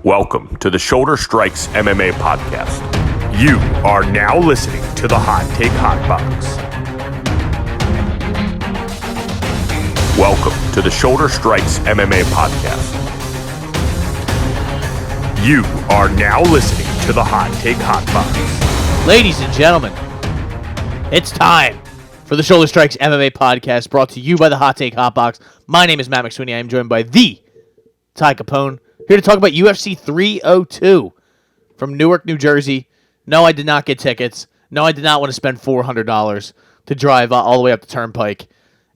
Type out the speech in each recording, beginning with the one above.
Welcome to the Shoulder Strikes MMA podcast. You are now listening to the Hot Take Hot Box. Welcome to the Shoulder Strikes MMA podcast. You are now listening to the Hot Take Hot Box. Ladies and gentlemen, it's time for the Shoulder Strikes MMA podcast, brought to you by the Hot Take Hot Box. My name is Matt McSweeney. I am joined by the Ty Capone, here to talk about UFC 302 from Newark, New Jersey. No, I did not get tickets. No, I did not want to spend $400 to drive all the way up the Turnpike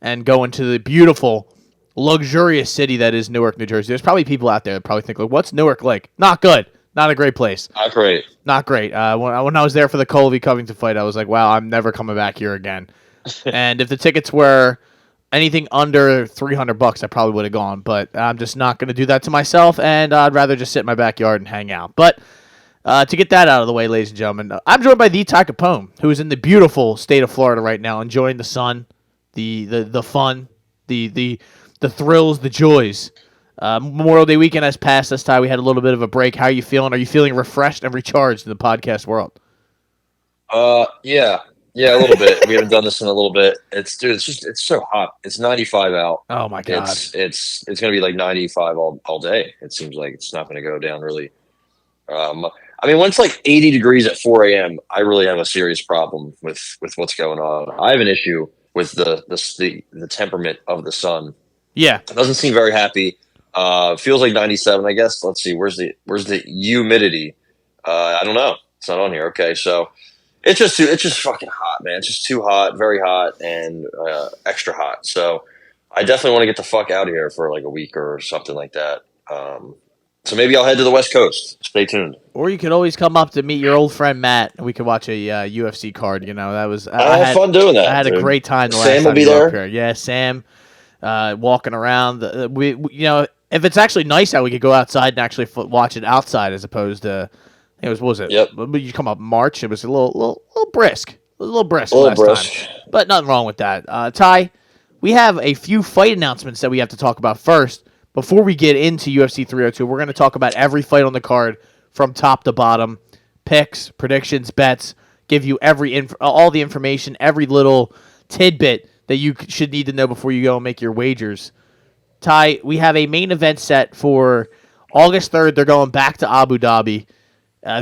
and go into the beautiful, luxurious city that is Newark, New Jersey. There's probably people out there that probably think, like, what's Newark like? Not good. Not a great place. Not great. Not great. When I was there for the Colby Covington fight, I was like, wow, I'm never coming back here again. And if the tickets were anything under $300, I probably would have gone. But I'm just not going to do that to myself, and I'd rather just sit in my backyard and hang out. But to get that out of the way, ladies and gentlemen, I'm joined by the Ty Capone, who is in the beautiful state of Florida right now, enjoying the sun, the fun, the thrills, the joys. Memorial Day weekend has passed this time. We had a little bit of a break. How are you feeling? Are you feeling refreshed and recharged in the podcast world? Yeah, a little bit. We haven't done this in a little bit. It's so hot. It's 95 out. Oh my God. It's going to be like 95 all day. It seems like it's not going to go down really. I mean, when it's like 80 degrees at 4 a.m., I really have a serious problem with what's going on. I have an issue with the temperament of the sun. Yeah. It doesn't seem very happy. Feels like 97, I guess. Let's see. Where's the humidity? I don't know. It's not on here. Okay. So it's just fucking hot, man. It's just too hot, very hot, and extra hot. So I definitely want to get the fuck out of here for like a week or something like that. So maybe I'll head to the West Coast. Stay tuned. Or you could always come up to meet your old friend Matt, and we could watch a UFC card. You know, that was I had fun doing that. I had a great time the last Sam time will be you were there. up here. Yeah, Sam, walking around. We you know, if it's actually nice out, we could go outside and actually watch it outside as opposed to. It was, what was it? Yep. You come up March. It was a little brisk. A little brisk time. But nothing wrong with that. Ty, we have a few fight announcements that we have to talk about first. Before we get into UFC 302, we're going to talk about every fight on the card from top to bottom. Picks, predictions, bets, give you all the information, every little tidbit that you should need to know before you go and make your wagers. Ty, we have a main event set for August 3rd. They're going back to Abu Dhabi.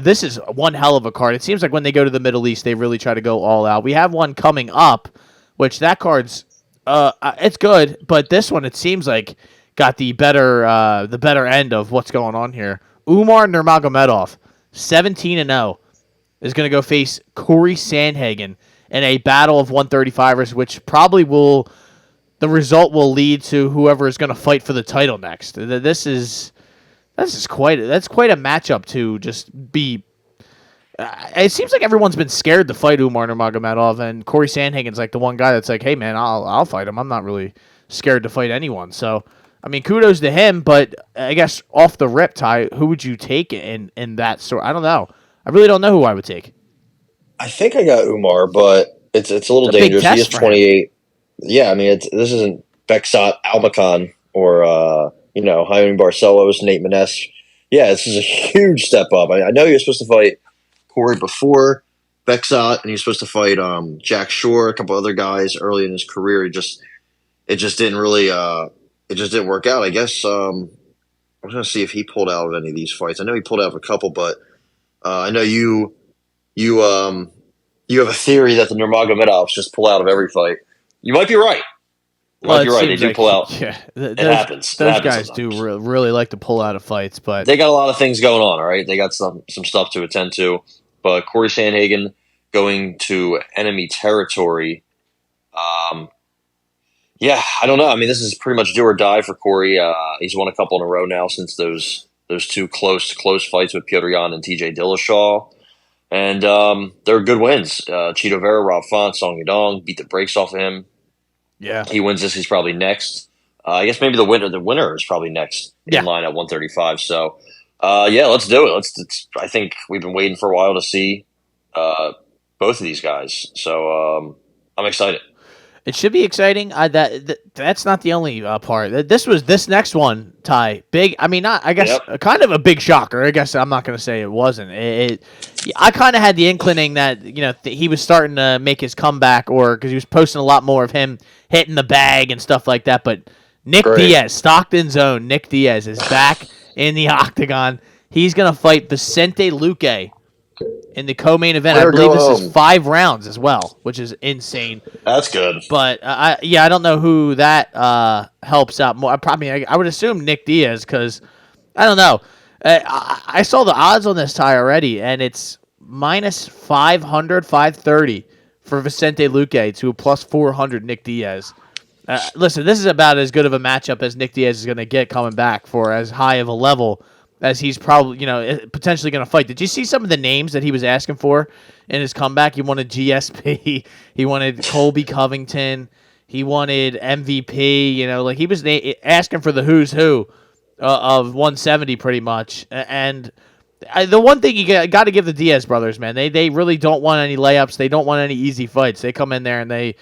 This is one hell of a card. It seems like when they go to the Middle East, they really try to go all out. We have one coming up, which that card's it's good, but this one, it seems like, got the better end of what's going on here. Umar Nurmagomedov, 17-0, is going to go face Corey Sandhagen in a battle of 135ers, which probably the result will lead to whoever is going to fight for the title next. That's quite a matchup to just be. It seems like everyone's been scared to fight Umar Nurmagomedov, and Corey Sandhagen's like the one guy that's like, hey man, I'll fight him. I'm not really scared to fight anyone. So, I mean, kudos to him. But I guess off the rip, Ty, who would you take in that sort? I don't know. I really don't know who I would take. I think I got Umar, but it's a little dangerous. He is 28. Yeah, I mean, this isn't Beksat Almacan or Jaime Barcelos, Nate Maness. Yeah, this is a huge step up. I know you're supposed to fight Corey before Beksat, and he's supposed to fight Jack Shore, a couple other guys early in his career. It just didn't really it just didn't work out. I guess I was going to see if he pulled out of any of these fights. I know he pulled out of a couple, but I know you have a theory that the Nurmagomedovs just pull out of every fight. You might be right. Well, you're right. They do pull out. Yeah, it happens. Those guys do really like to pull out of fights, but they got a lot of things going on. All right, they got some stuff to attend to. But Corey Sandhagen going to enemy territory. Yeah, I don't know. I mean, this is pretty much do or die for Corey. He's won a couple in a row now since those two close fights with Petr Yan and TJ Dillashaw. And they're good wins. Cheeto Vera, Rob Font, Song Yadong beat the brakes off of him. Yeah, he wins this. He's probably next. I guess maybe the winner is probably next in line at 135. So, let's do it. I think we've been waiting for a while to see both of these guys. So I'm excited. It should be exciting. That's not the only part. This next one, Ty. Big. I mean, not. I guess kind of a big shocker. I guess I'm not going to say it wasn't. I kind of had the inkling that he was starting to make his comeback, or because he was posting a lot more of him hitting the bag and stuff like that. But Nick Diaz, Stockton's own Nick Diaz, is back in the octagon. He's going to fight Vicente Luque in the co-main event. I believe this is 5 rounds as well, which is insane. That's good. But I don't know who that helps out more. I would assume Nick Diaz, because I don't know. I saw the odds on this tie already, and it's minus 500, 530 for Vicente Luque to plus 400 Nick Diaz. Listen, this is about as good of a matchup as Nick Diaz is going to get coming back for as high of a level as he's probably, potentially going to fight. Did you see some of the names that he was asking for in his comeback? He wanted GSP. He wanted Colby Covington. He wanted MVP. He was asking for the who's who of 170 pretty much. And the one thing you got to give the Diaz brothers, man, they really don't want any layups. They don't want any easy fights. They come in there and they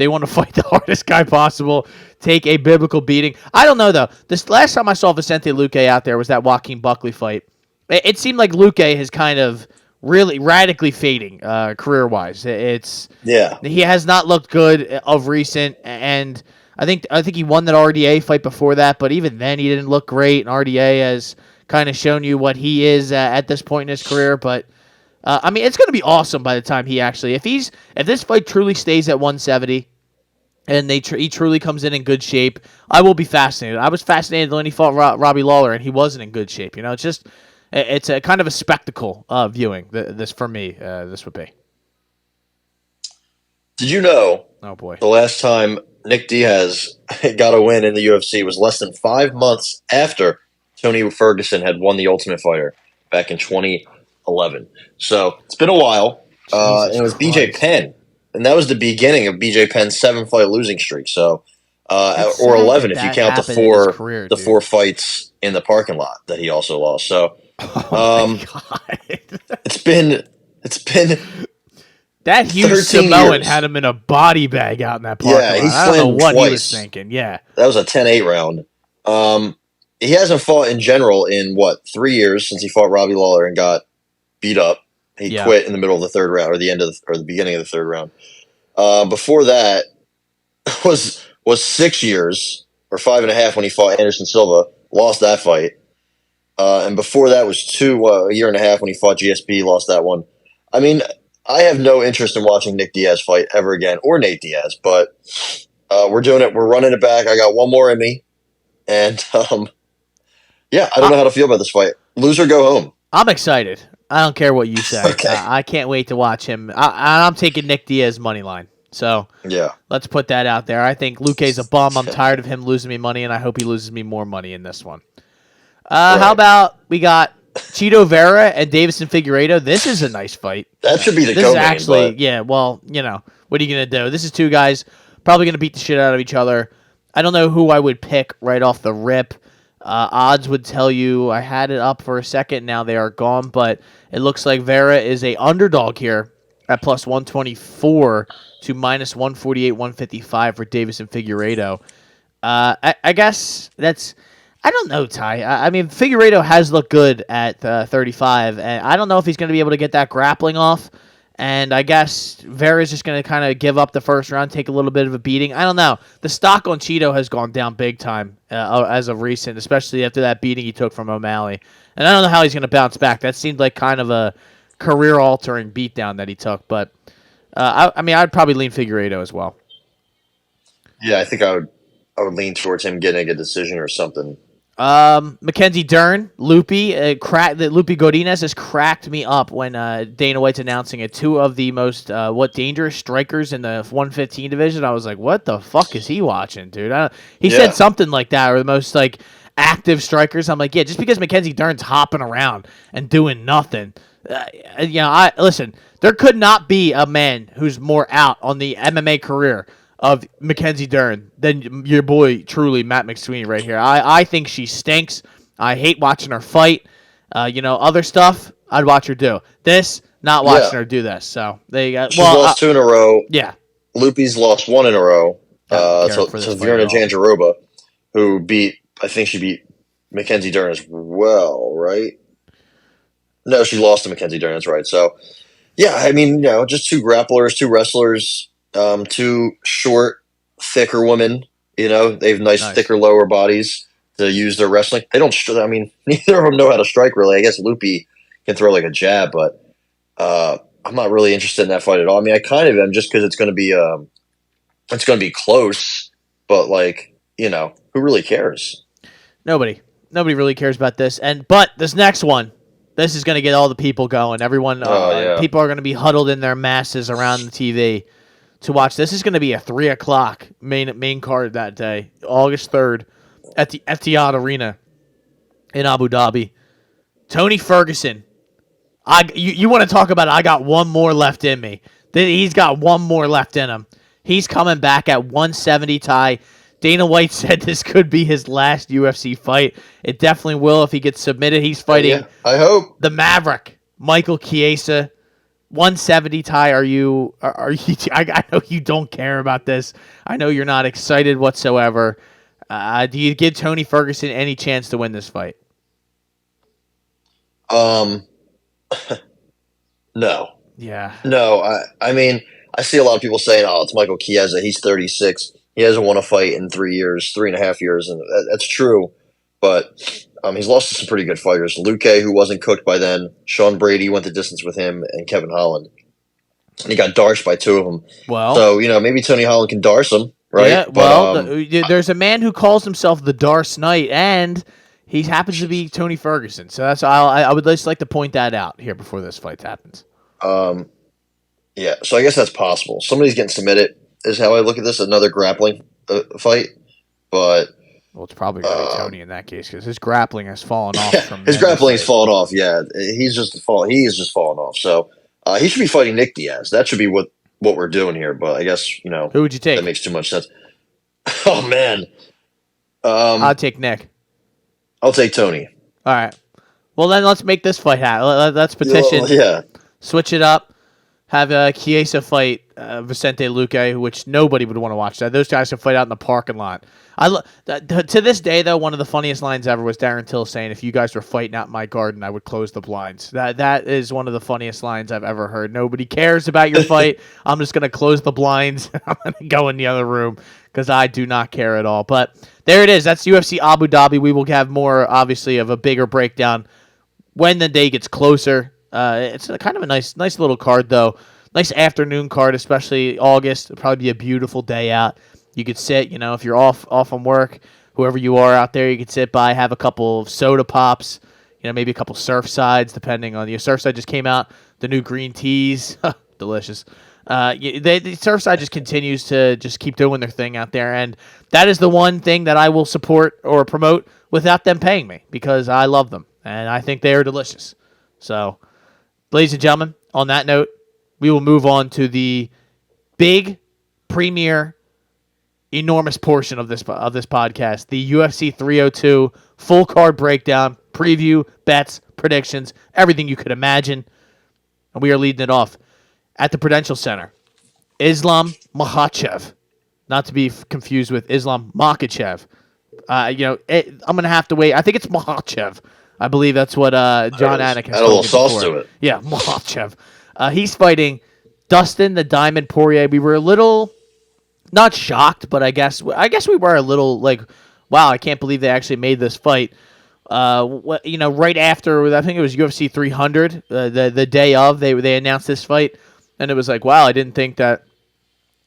want to fight the hardest guy possible, take a biblical beating. I don't know, though. This last time I saw Vicente Luque out there was that Joaquin Buckley fight. It seemed like Luque is kind of really radically fading career-wise. He has not looked good of recent, and I think he won that RDA fight before that, but even then he didn't look great, and RDA has kind of shown you what he is at this point in his career, but it's going to be awesome by the time he actually, if this fight truly stays at 170, and he truly comes in good shape, I will be fascinated. I was fascinated when he fought Robbie Lawler, and he wasn't in good shape. It's a kind of a spectacle viewing this for me. This would be. Did you know? Oh boy! The last time Nick Diaz got a win in the UFC was less than 5 months after Tony Ferguson had won the Ultimate Fighter back in 2011. So it's been a while. And it was BJ Penn. And that was the beginning of BJ Penn's 7-fight losing streak. So, or 11 if you count the 4 fights in the parking lot that he also lost. So, my God. it's been that huge Samoan had him in a body bag out in that parking lot. I don't know what he was thinking. Yeah, that was a 10-8 round. He hasn't fought in general in 3 years since he fought Robbie Lawler and got beat up. He quit in the middle of the 3rd round, or the beginning of the 3rd round. Before that was 6 years or 5.5 when he fought Anderson Silva, lost that fight. And before that was a year and a half when he fought GSP, lost that one. I mean, I have no interest in watching Nick Diaz fight ever again, or Nate Diaz, but we're doing it. We're running it back. I got one more in me, and I don't know how to feel about this fight. Lose or go home. I'm excited. I don't care what you say. Okay. I can't wait to watch him. I'm taking Nick Diaz money line. So let's put that out there. I think Luque's a bum. I'm tired of him losing me money, and I hope he loses me more money in this one. How about we got Chito Vera and Davison Figueiredo? This is a nice fight. That should be the This co-main, is actually, but... yeah, well, what are you going to do? This is 2 guys probably going to beat the shit out of each other. I don't know who I would pick right off the rip. Odds would tell you, I had it up for a second, now they are gone, but it looks like Vera is a underdog here at plus 124 to minus 148, 155 for Davison Figueiredo. I guess that's, I don't know, Ty. I mean, Figueiredo has looked good at 35, and I don't know if he's going to be able to get that grappling off. And I guess Vera's just going to kind of give up the first round, take a little bit of a beating. I don't know. The stock on Chito has gone down big time as of recent, especially after that beating he took from O'Malley. And I don't know how he's going to bounce back. That seemed like kind of a career-altering beatdown that he took. But, I'd probably lean Figueiredo as well. Yeah, I think I would lean towards him getting a decision or something. Mackenzie Dern, Loopy Godinez has cracked me up when Dana White's announcing it. 2 of the most dangerous strikers in the 115 division. I was like, what the fuck is he watching, dude? He said something like that, or the most active strikers. I'm like, yeah, just because Mackenzie Dern's hopping around and doing nothing. Listen, there could not be a man who's more out on the MMA career of Mackenzie Dern than your boy, truly, Matt McSweeney right here. I think she stinks. I hate watching her fight. Other stuff, I'd watch her do. This, not watching her do this. So, there you go. She's lost 2 in a row. Yeah. Loopy's lost 1 in a row. So Virna Jandiroba, who she beat Mackenzie Dern as well, right? No, she lost to Mackenzie Dern. That's right. So, yeah, I mean, just two grapplers, two wrestlers, two short, thicker women. They have nice, thicker lower bodies to use their wrestling. They don't. I mean, neither of them know how to strike really. I guess Loopy can throw like a jab, but I'm not really interested in that fight at all. I mean, I kind of am just because it's going to be close. But who really cares? Nobody really cares about this. But this next one. This is going to get all the people going. Everyone, people are going to be huddled in their masses around the TV to watch. This is going to be a 3:00 main card that day, August 3rd, at the Etihad Arena in Abu Dhabi. Tony Ferguson. You want to talk about I got one more left in me. He's got one more left in him. He's coming back at 170 tie. Dana White said this could be his last UFC fight. It definitely will if he gets submitted. He's fighting I hope. The Maverick, Michael Chiesa. 170 tie. Are you I know you don't care about this. I know you're not excited whatsoever. Do you give Tony Ferguson any chance to win this fight? No. Yeah. No, I mean, I see a lot of people saying, it's Michael Chiesa. He's 36. He hasn't won a fight in 3.5 years, and that's true. But he's lost to some pretty good fighters. Luque, who wasn't cooked by then. Sean Brady went the distance with him, and Kevin Holland. And he got darshed by two of them. Well, so maybe Tony Holland can darce him, right? Yeah. Well, there's a man who calls himself the Darce Knight, and he happens to be Tony Ferguson. So that's I would just like to point that out here before this fight happens. Yeah. So I guess that's possible. Somebody's getting submitted. Is how I look at this. Another grappling fight, but it's probably going to be Tony in that case because his grappling has fallen off. His grappling has fallen off. Yeah, He is just fallen off. So he should be fighting Nick Diaz. That should be what we're doing here. But I guess who would you take? That makes too much sense. Oh man, I'll take Nick. I'll take Tony. All right. Well then, let's make this fight happen. Let's petition. Switch it up. Have Chiesa fight Vicente Luque, which nobody would want to watch that. Those guys can fight out in the parking lot. To this day, though, one of the funniest lines ever was Darren Till saying, "If you guys were fighting out in my garden, I would close the blinds." That is one of the funniest lines I've ever heard. Nobody cares about your fight. I'm just going to close the blinds. I'm going to go in the other room because I do not care at all. But there it is. That's UFC Abu Dhabi. We will have more, obviously, of a bigger breakdown when the day gets closer. It's kind of a nice little card, though. Nice afternoon card, especially August. It'll probably be a beautiful day out. You could sit, if you're off from work, whoever you are out there, you could sit by, have a couple of soda pops, maybe a couple Surfsides, depending on Surfside just came out. The new green teas, delicious. The Surfside just continues to just keep doing their thing out there, and that is the one thing that I will support or promote without them paying me because I love them and I think they are delicious. So. Ladies and gentlemen, on that note, we will move on to the big, premier, enormous portion of this podcast, the UFC 302 full card breakdown, preview, bets, predictions, everything you could imagine. And we are leading it off at the Prudential Center. Islam Makhachev, not to be confused with Islam Makhachev. I'm going to have to wait. I think it's Makhachev. I believe that's what John Anik has told me before. Add a little sauce to it. Yeah, Makhachev. He's fighting Dustin the Diamond Poirier. We were a little, not shocked, but I guess we were a little like, wow, I can't believe they actually made this fight. Right after, I think it was UFC 300, the day of, they announced this fight, and it was like, wow, I didn't think that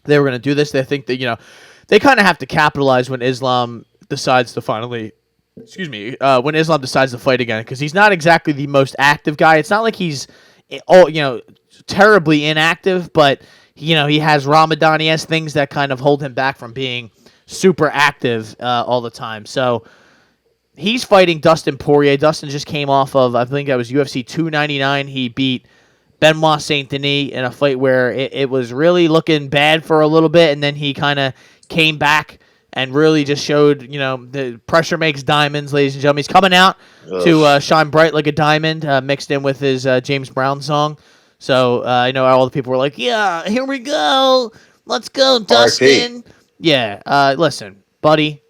they were going to do this. They think that, they kind of have to capitalize when Islam decides to finally... when Islam decides to fight again, because he's not exactly the most active guy. It's not like he's, terribly inactive, but he has Ramadan. He has things that kind of hold him back from being super active all the time. So he's fighting Dustin Poirier. Dustin just came off of, I think that was UFC 299. He beat Benoit Saint Denis in a fight where it was really looking bad for a little bit, and then he kind of came back and really just showed, the pressure makes diamonds, ladies and gentlemen. He's coming out to shine bright like a diamond, mixed in with his James Brown song. So I know all the people were like, yeah, here we go. Let's go, Dustin. Yeah. Listen, buddy.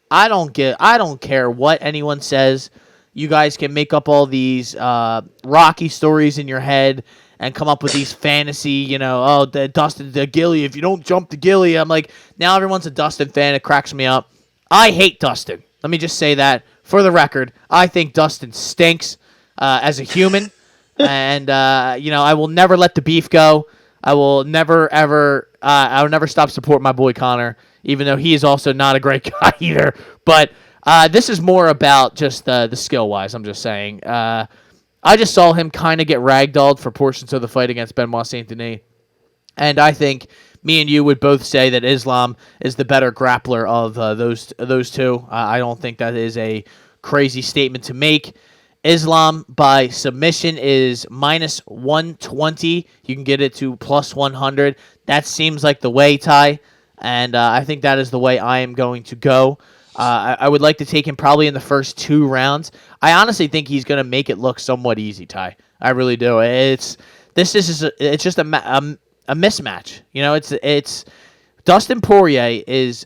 I don't care what anyone says. You guys can make up all these Rocky stories in your head and come up with these fantasy, the Dustin the Gilly. If you don't jump the Gilly, I'm like, now everyone's a Dustin fan. It cracks me up. I hate Dustin. Let me just say that for the record. I think Dustin stinks as a human, and I will never let the beef go. I will never ever. I will never stop supporting my boy Connor, even though he is also not a great guy either. But this is more about just the skill wise. I'm just saying. I just saw him kind of get ragdolled for portions of the fight against Benoit Saint Denis, and I think me and you would both say that Islam is the better grappler of those two. I don't think that is a crazy statement to make. Islam by submission is minus 120. You can get it to plus 100. That seems like the way, Ty, and I think that is the way I am going to go. I would like to take him probably in the first 2 rounds. I honestly think he's going to make it look somewhat easy, Ty. I really do. It's just a mismatch. It's Dustin Poirier is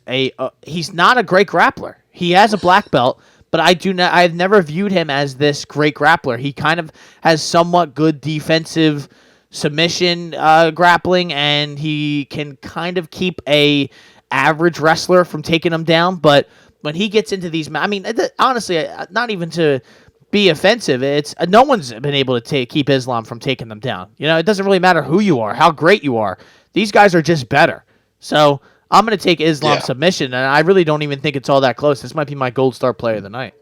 he's not a great grappler. He has a black belt, but I've never viewed him as this great grappler. He kind of has somewhat good defensive submission grappling, and he can kind of keep a average wrestler from taking him down, but when he gets into these, honestly, not even to be offensive, it's no one's been able to keep Islam from taking them down. It doesn't really matter who you are, how great you are. These guys are just better. So I'm going to take Islam submission, and I really don't even think it's all that close. This might be my gold star player of the night.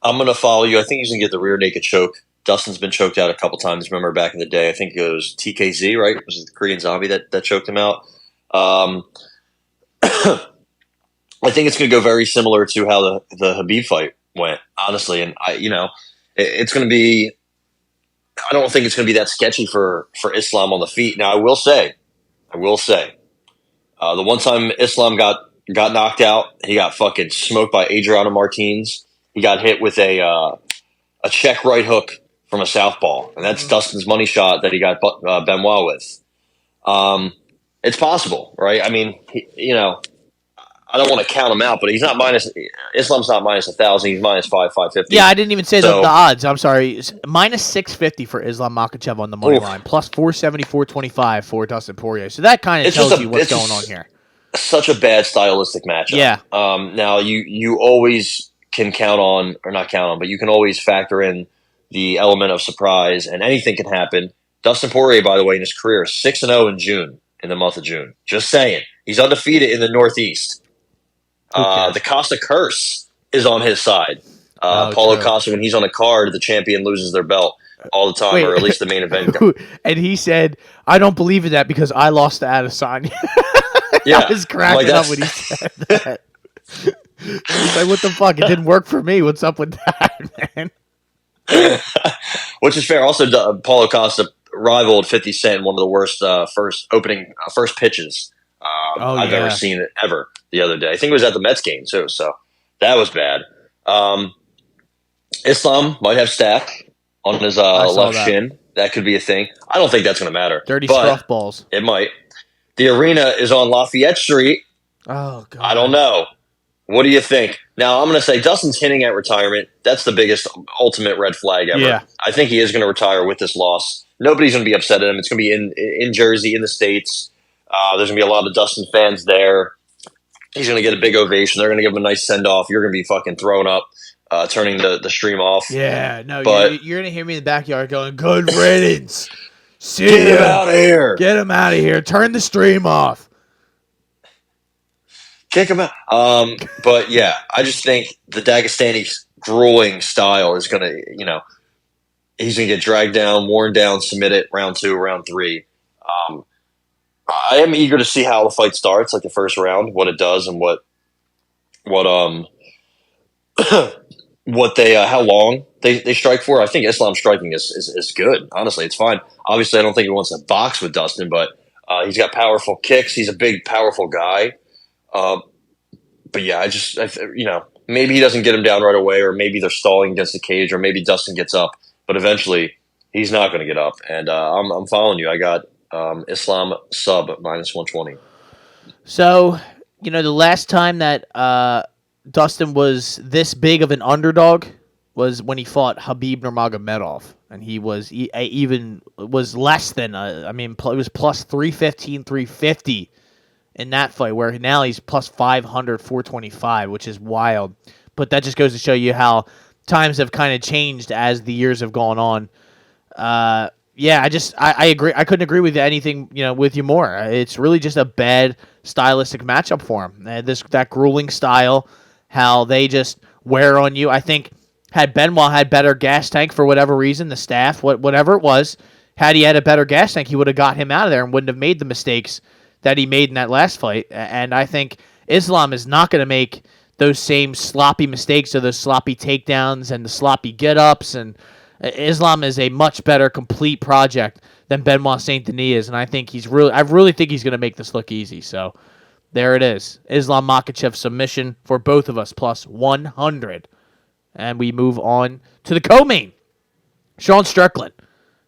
I'm going to follow you. I think he's going to get the rear naked choke. Dustin's been choked out a couple times. Remember back in the day, I think it was TKZ, right? It was the Korean Zombie that choked him out. I think it's going to go very similar to how the Khabib fight went, honestly. And it's going to be. I don't think it's going to be that sketchy for Islam on the feet. Now, I will say, the one time Islam got knocked out, he got fucking smoked by Adriano Martins. He got hit with a check right hook from a southpaw, and that's Dustin's money shot that he got Benoit with. It's possible, right? I mean, I don't want to count him out, but Islam's not minus 1,000. He's minus 550. Yeah, I didn't even say the odds. I'm sorry. It's minus 650 for Islam Makhachev on the money line, plus 474.25 for Dustin Poirier. So that kind of tells you what's going on here. Such a bad stylistic matchup. Yeah. Now, you always can count on, or not count on, but you can always factor in the element of surprise, and anything can happen. Dustin Poirier, by the way, in his career, is 6-0 in the month of June. Just saying. He's undefeated in the Northeast. The Costa curse is on his side. Paulo Costa, when he's on a card, the champion loses their belt all the time, or at least the main event. And he said, I don't believe in that because I lost to Adesanya. Yeah. I was cracking up when he said that. He's like, what the fuck? It didn't work for me. What's up with that, man? Which is fair. Also, Paulo Costa rivaled 50 Cent in one of the worst first pitches I've ever seen it ever the other day. I think it was at the Mets game too, so that was bad. Islam might have stack on his left shin. That could be a thing. I don't think that's going to matter. Dirty scruff balls. It might. The arena is on Lafayette Street. Oh, God. I don't know. What do you think? Now, I'm going to say Dustin's hinting at retirement. That's the biggest, ultimate red flag ever. Yeah. I think he is going to retire with this loss. Nobody's going to be upset at him. It's going to be in Jersey, in the States. There's going to be a lot of Dustin fans there. He's going to get a big ovation. They're going to give him a nice send-off. You're going to be fucking thrown up, turning the stream off. Yeah, no, but you're going to hear me in the backyard going, good riddance. Get him out of here. Get him out of here. Turn the stream off. Kick him out. But, yeah, I just think the Dagestani grueling style is going to, he's going to get dragged down, worn down, submitted round 2, round 3. I am eager to see how the fight starts, like the first round, what it does, and what how long they strike for. I think Islam's striking is good. Honestly, it's fine. Obviously, I don't think he wants to box with Dustin, but he's got powerful kicks. He's a big, powerful guy. But yeah, maybe he doesn't get him down right away, or maybe they're stalling against the cage, or maybe Dustin gets up, but eventually he's not going to get up. And I'm following you. I got Islam sub minus 120. So, the last time that Dustin was this big of an underdog was when he fought Khabib Nurmagomedov, and he was even was less than it was plus 315, 350 in that fight, where now he's plus 500, 425, which is wild. But that just goes to show you how times have kind of changed as the years have gone on. I agree. I couldn't agree with anything, with you more. It's really just a bad stylistic matchup for him. That grueling style, how they just wear on you. I think had Benoit had better gas tank for whatever reason, the staff, whatever it was, had he had a better gas tank, he would have got him out of there and wouldn't have made the mistakes that he made in that last fight. And I think Islam is not going to make those same sloppy mistakes or those sloppy takedowns and the sloppy get-ups. And Islam is a much better complete project than Benoit Saint Denis is. And I really think he's going to make this look easy. So there it is. Islam Makhachev submission for both of us, plus 100. And we move on to the co-main. Sean Strickland,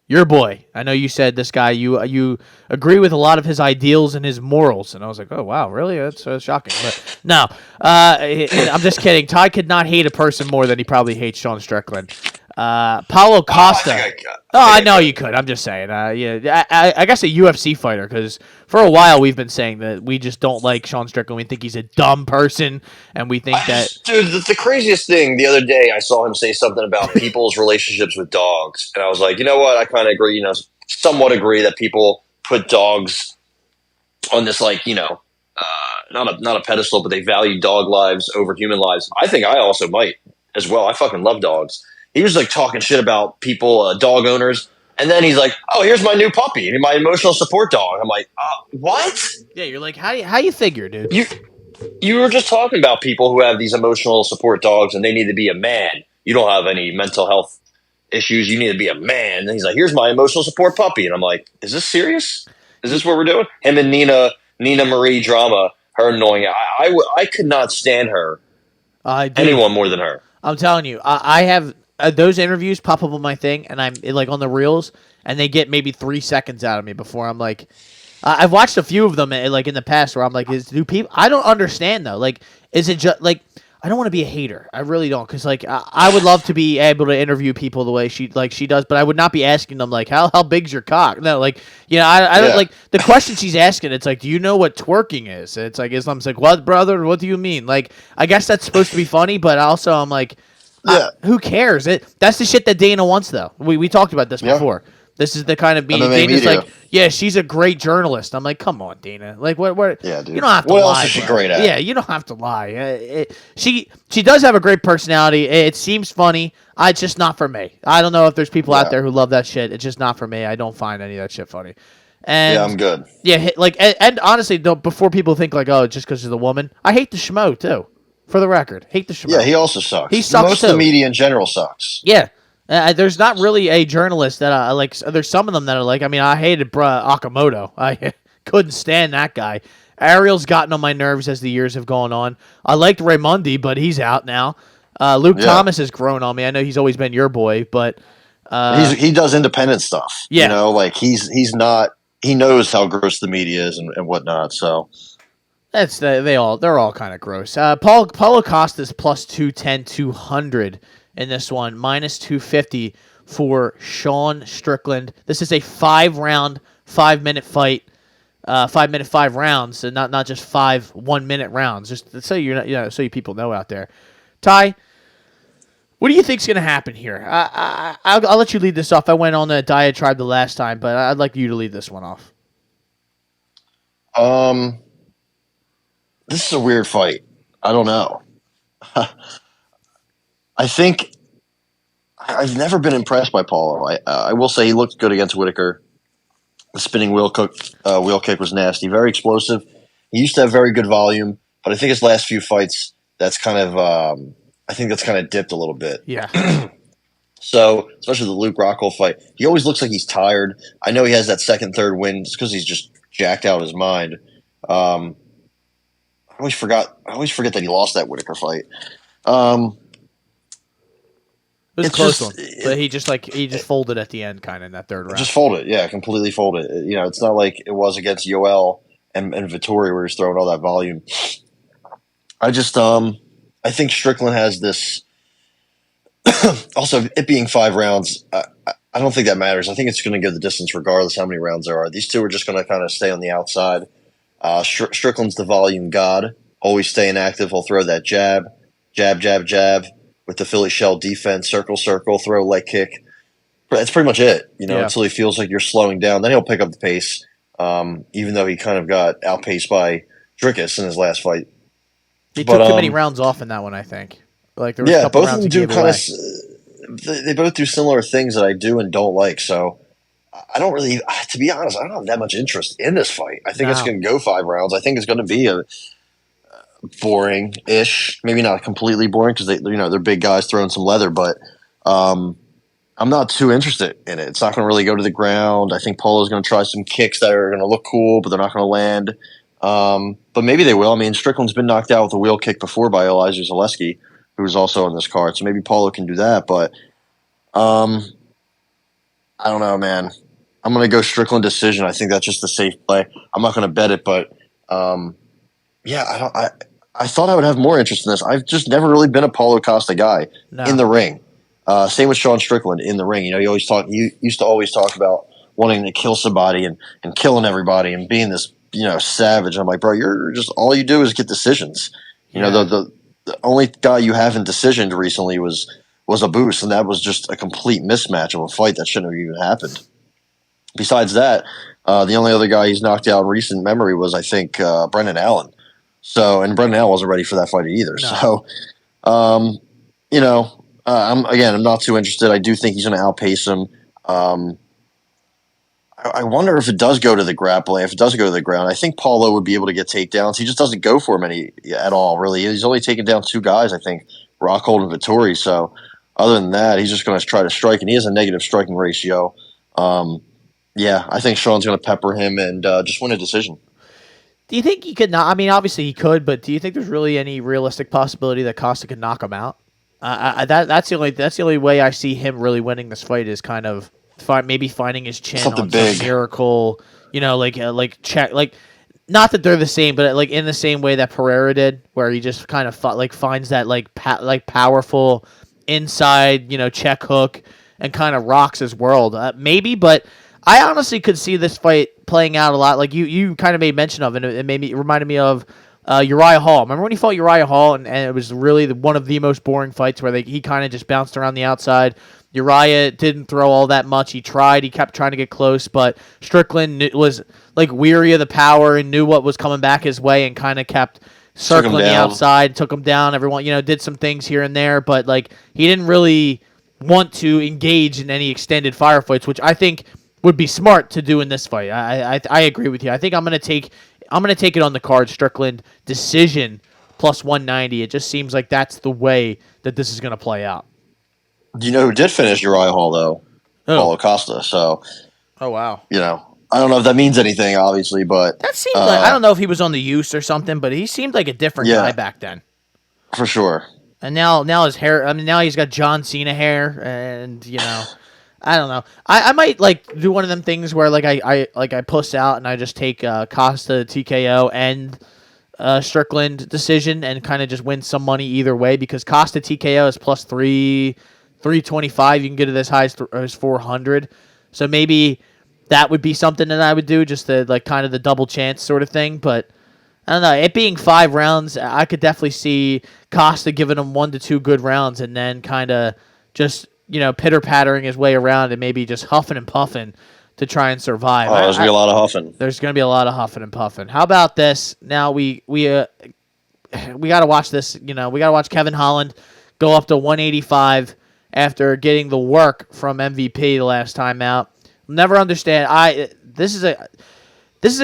your boy. I know you said this guy, you agree with a lot of his ideals and his morals. And I was like, oh, wow, really? That's shocking. But no, I'm just kidding. Ty could not hate a person more than he probably hates Sean Strickland. Paulo Costa. I know you could. I'm just saying. I guess a UFC fighter, because for a while we've been saying that we just don't like Sean Strickland. We think he's a dumb person, and we think Dude, the craziest thing, the other day I saw him say something about people's relationships with dogs, and I was like, you know what? I kind of agree. Somewhat agree that people put dogs on this, not a pedestal, but they value dog lives over human lives. I think I also might as well. I fucking love dogs. He was talking shit about people, dog owners, and then he's like, "Oh, here's my new puppy, my emotional support dog." I'm like, "What?" Yeah, you're like, how you figure, dude? You were just talking about people who have these emotional support dogs, and they need to be a man. You don't have any mental health issues. You need to be a man. And he's like, "Here's my emotional support puppy," and I'm like, "Is this serious? Is this what we're doing?" Him and Nina Marie drama, her annoying. I could not stand her. Anyone more than her. I'm telling you, I have. Those interviews pop up on my thing, and I'm on the reels, and they get maybe 3 seconds out of me before I'm like, I've watched a few of them in the past where I'm like, do people? I don't understand though. Is it just I don't want to be a hater. I really don't, because I would love to be able to interview people the way she does, but I would not be asking them how big's your cock? No, I don't like the question she's asking. It's do you know what twerking is? And it's Islam's what, brother? What do you mean? I guess that's supposed to be funny, but also I'm who cares? That's the shit that Dana wants, though. We talked about this before. This is the kind of being Dana's she's a great journalist. I'm come on, Dana. What? Yeah, dude. You don't have to lie. What else is she great at? Yeah, you don't have to lie. She does have a great personality. It seems funny. It's just not for me. I don't know if there's people out there who love that shit. It's just not for me. I don't find any of that shit funny. And yeah, I'm good. Yeah, and honestly, though, before people think just because she's a woman, I hate the schmo too. For the record, hate the schmo. Yeah, he also sucks. He sucks Most too. of the media in general sucks. Yeah. There's not really a journalist that I like. There's some of them that are I hated Akamoto. I couldn't stand that guy. Ariel's gotten on my nerves as the years have gone on. I liked Raymundi, but he's out now. Luke Thomas has grown on me. I know he's always been your boy, but he does independent stuff. Yeah, he's not. He knows how gross the media is and whatnot. So. They're all kind of gross. Paulo Costa's plus 210, 200 in this one, minus 250 for Sean Strickland. This is a 5-round, 5-minute fight. 5 minute, 5 rounds, and not just 5 1-minute rounds. Just so so you people know out there. Ty, what do you think's going to happen here? I'll let you lead this off. I went on a diatribe the last time, but I'd like you to lead this one off. This is a weird fight. I don't know. I think I've never been impressed by Paulo. I will say he looked good against Whitaker. The spinning wheel kick was nasty. Very explosive. He used to have very good volume, but I think his last few fights, that's kind of dipped a little bit. Yeah. So, especially the Luke Rockhold fight, he always looks like he's tired. I know he has that second, third win just because he's just jacked out of his mind. I always forget that he lost that Whitaker fight. It was a close one, but he just folded at the end, kind of in that third round. Just folded, yeah, completely folded. It's not like it was against Yoel and Vettori, where he's throwing all that volume. I just I think Strickland has this. Also, it being 5 rounds, I don't think that matters. I think it's going to go the distance regardless how many rounds there are. These two are just going to kind of stay on the outside. Strickland's the volume god, always staying active. He'll throw that jab with the Philly shell defense, circle, throw, leg kick. That's pretty much it, until he feels like you're slowing down. Then he'll pick up the pace, even though he kind of got outpaced by Dricus in his last fight. He took too many rounds off in that one, I think. Like there was a couple both rounds of them do kind away. they both do similar things that I do and don't like. So I don't really, to be honest, I don't have that much interest in this fight. I think it's going to go 5 rounds. I think it's going to be a boring-ish, maybe not completely boring because they're big guys throwing some leather, but I'm not too interested in it. It's not going to really go to the ground. I think Polo's going to try some kicks that are going to look cool, but they're not going to land. But maybe they will. I mean, Strickland's been knocked out with a wheel kick before by Elijah Zaleski, who's also on this card. So maybe Polo can do that. But I don't know, man. I'm going to go Strickland decision. I think that's just a safe play. I'm not going to bet it, but I thought I would have more interest in this. I've just never really been a Paulo Costa guy in the ring. Same with Sean Strickland in the ring. You used to always talk about wanting to kill somebody and killing everybody and being this, savage. I'm like, bro, you're just all you do is get decisions. The only guy you haven't decisioned recently was a Boost, and that was just a complete mismatch of a fight that shouldn't have even happened. Besides that, the only other guy he's knocked out in recent memory was, I think, Brendan Allen. And Brendan Allen wasn't ready for that fight either. No. So, I'm not too interested. I do think he's going to outpace him. I wonder if it does go to the grappling, if it does go to the ground. I think Paulo would be able to get takedowns. He just doesn't go for many at all, really. He's only taken down 2 guys, I think, Rockhold and Vettori. So other than that, he's just going to try to strike, and he has a negative striking ratio. I think Sean's going to pepper him and just win a decision. Do you think he could not? I mean, obviously he could, but do you think there's really any realistic possibility that Costa could knock him out? That's the only way I see him really winning this fight is kind of maybe finding his chin something on big. Some miracle, check not that they're the same, but like in the same way that Pereira did, where he just kind of finds that powerful inside check hook and kind of rocks his world. Maybe, but I honestly could see this fight playing out a lot. Like you kind of made mention of, and it reminded me of Uriah Hall. Remember when he fought Uriah Hall, and it was really one of the most boring fights where he kind of just bounced around the outside. Uriah didn't throw all that much. He kept trying to get close, but Strickland was weary of the power and knew what was coming back his way and kind of kept circling the outside, took him down. Everyone, did some things here and there, but he didn't really want to engage in any extended firefights, which I think would be smart to do in this fight. I agree with you. I think I'm gonna take it on the card. Strickland decision plus 190. It just seems like that's the way that this is gonna play out. Do you know who did finish Uriah Hall though? Paulo Costa. So. Oh wow. I don't know if that means anything, obviously, but that seemed like I don't know if he was on the use or something, but he seemed like a different guy back then. For sure. And now his hair. I mean, now he's got John Cena hair, and I don't know. I might do one of them things where I puss out and I just take Costa TKO and Strickland decision and kind of just win some money either way, because Costa TKO is plus 325. You can get it as high as 400. So maybe that would be something that I would do, just the kind of the double chance sort of thing. But I don't know. It being 5 rounds, I could definitely see Costa giving him 1 to 2 good rounds and then kind of just pitter-pattering his way around and maybe just huffing and puffing to try and survive. Oh, there's going to be a lot of huffing. There's going to be a lot of huffing and puffing. How about this? Now we got to watch this. We got to watch Kevin Holland go up to 185 after getting the work from MVP the last time out. Never understand. This is a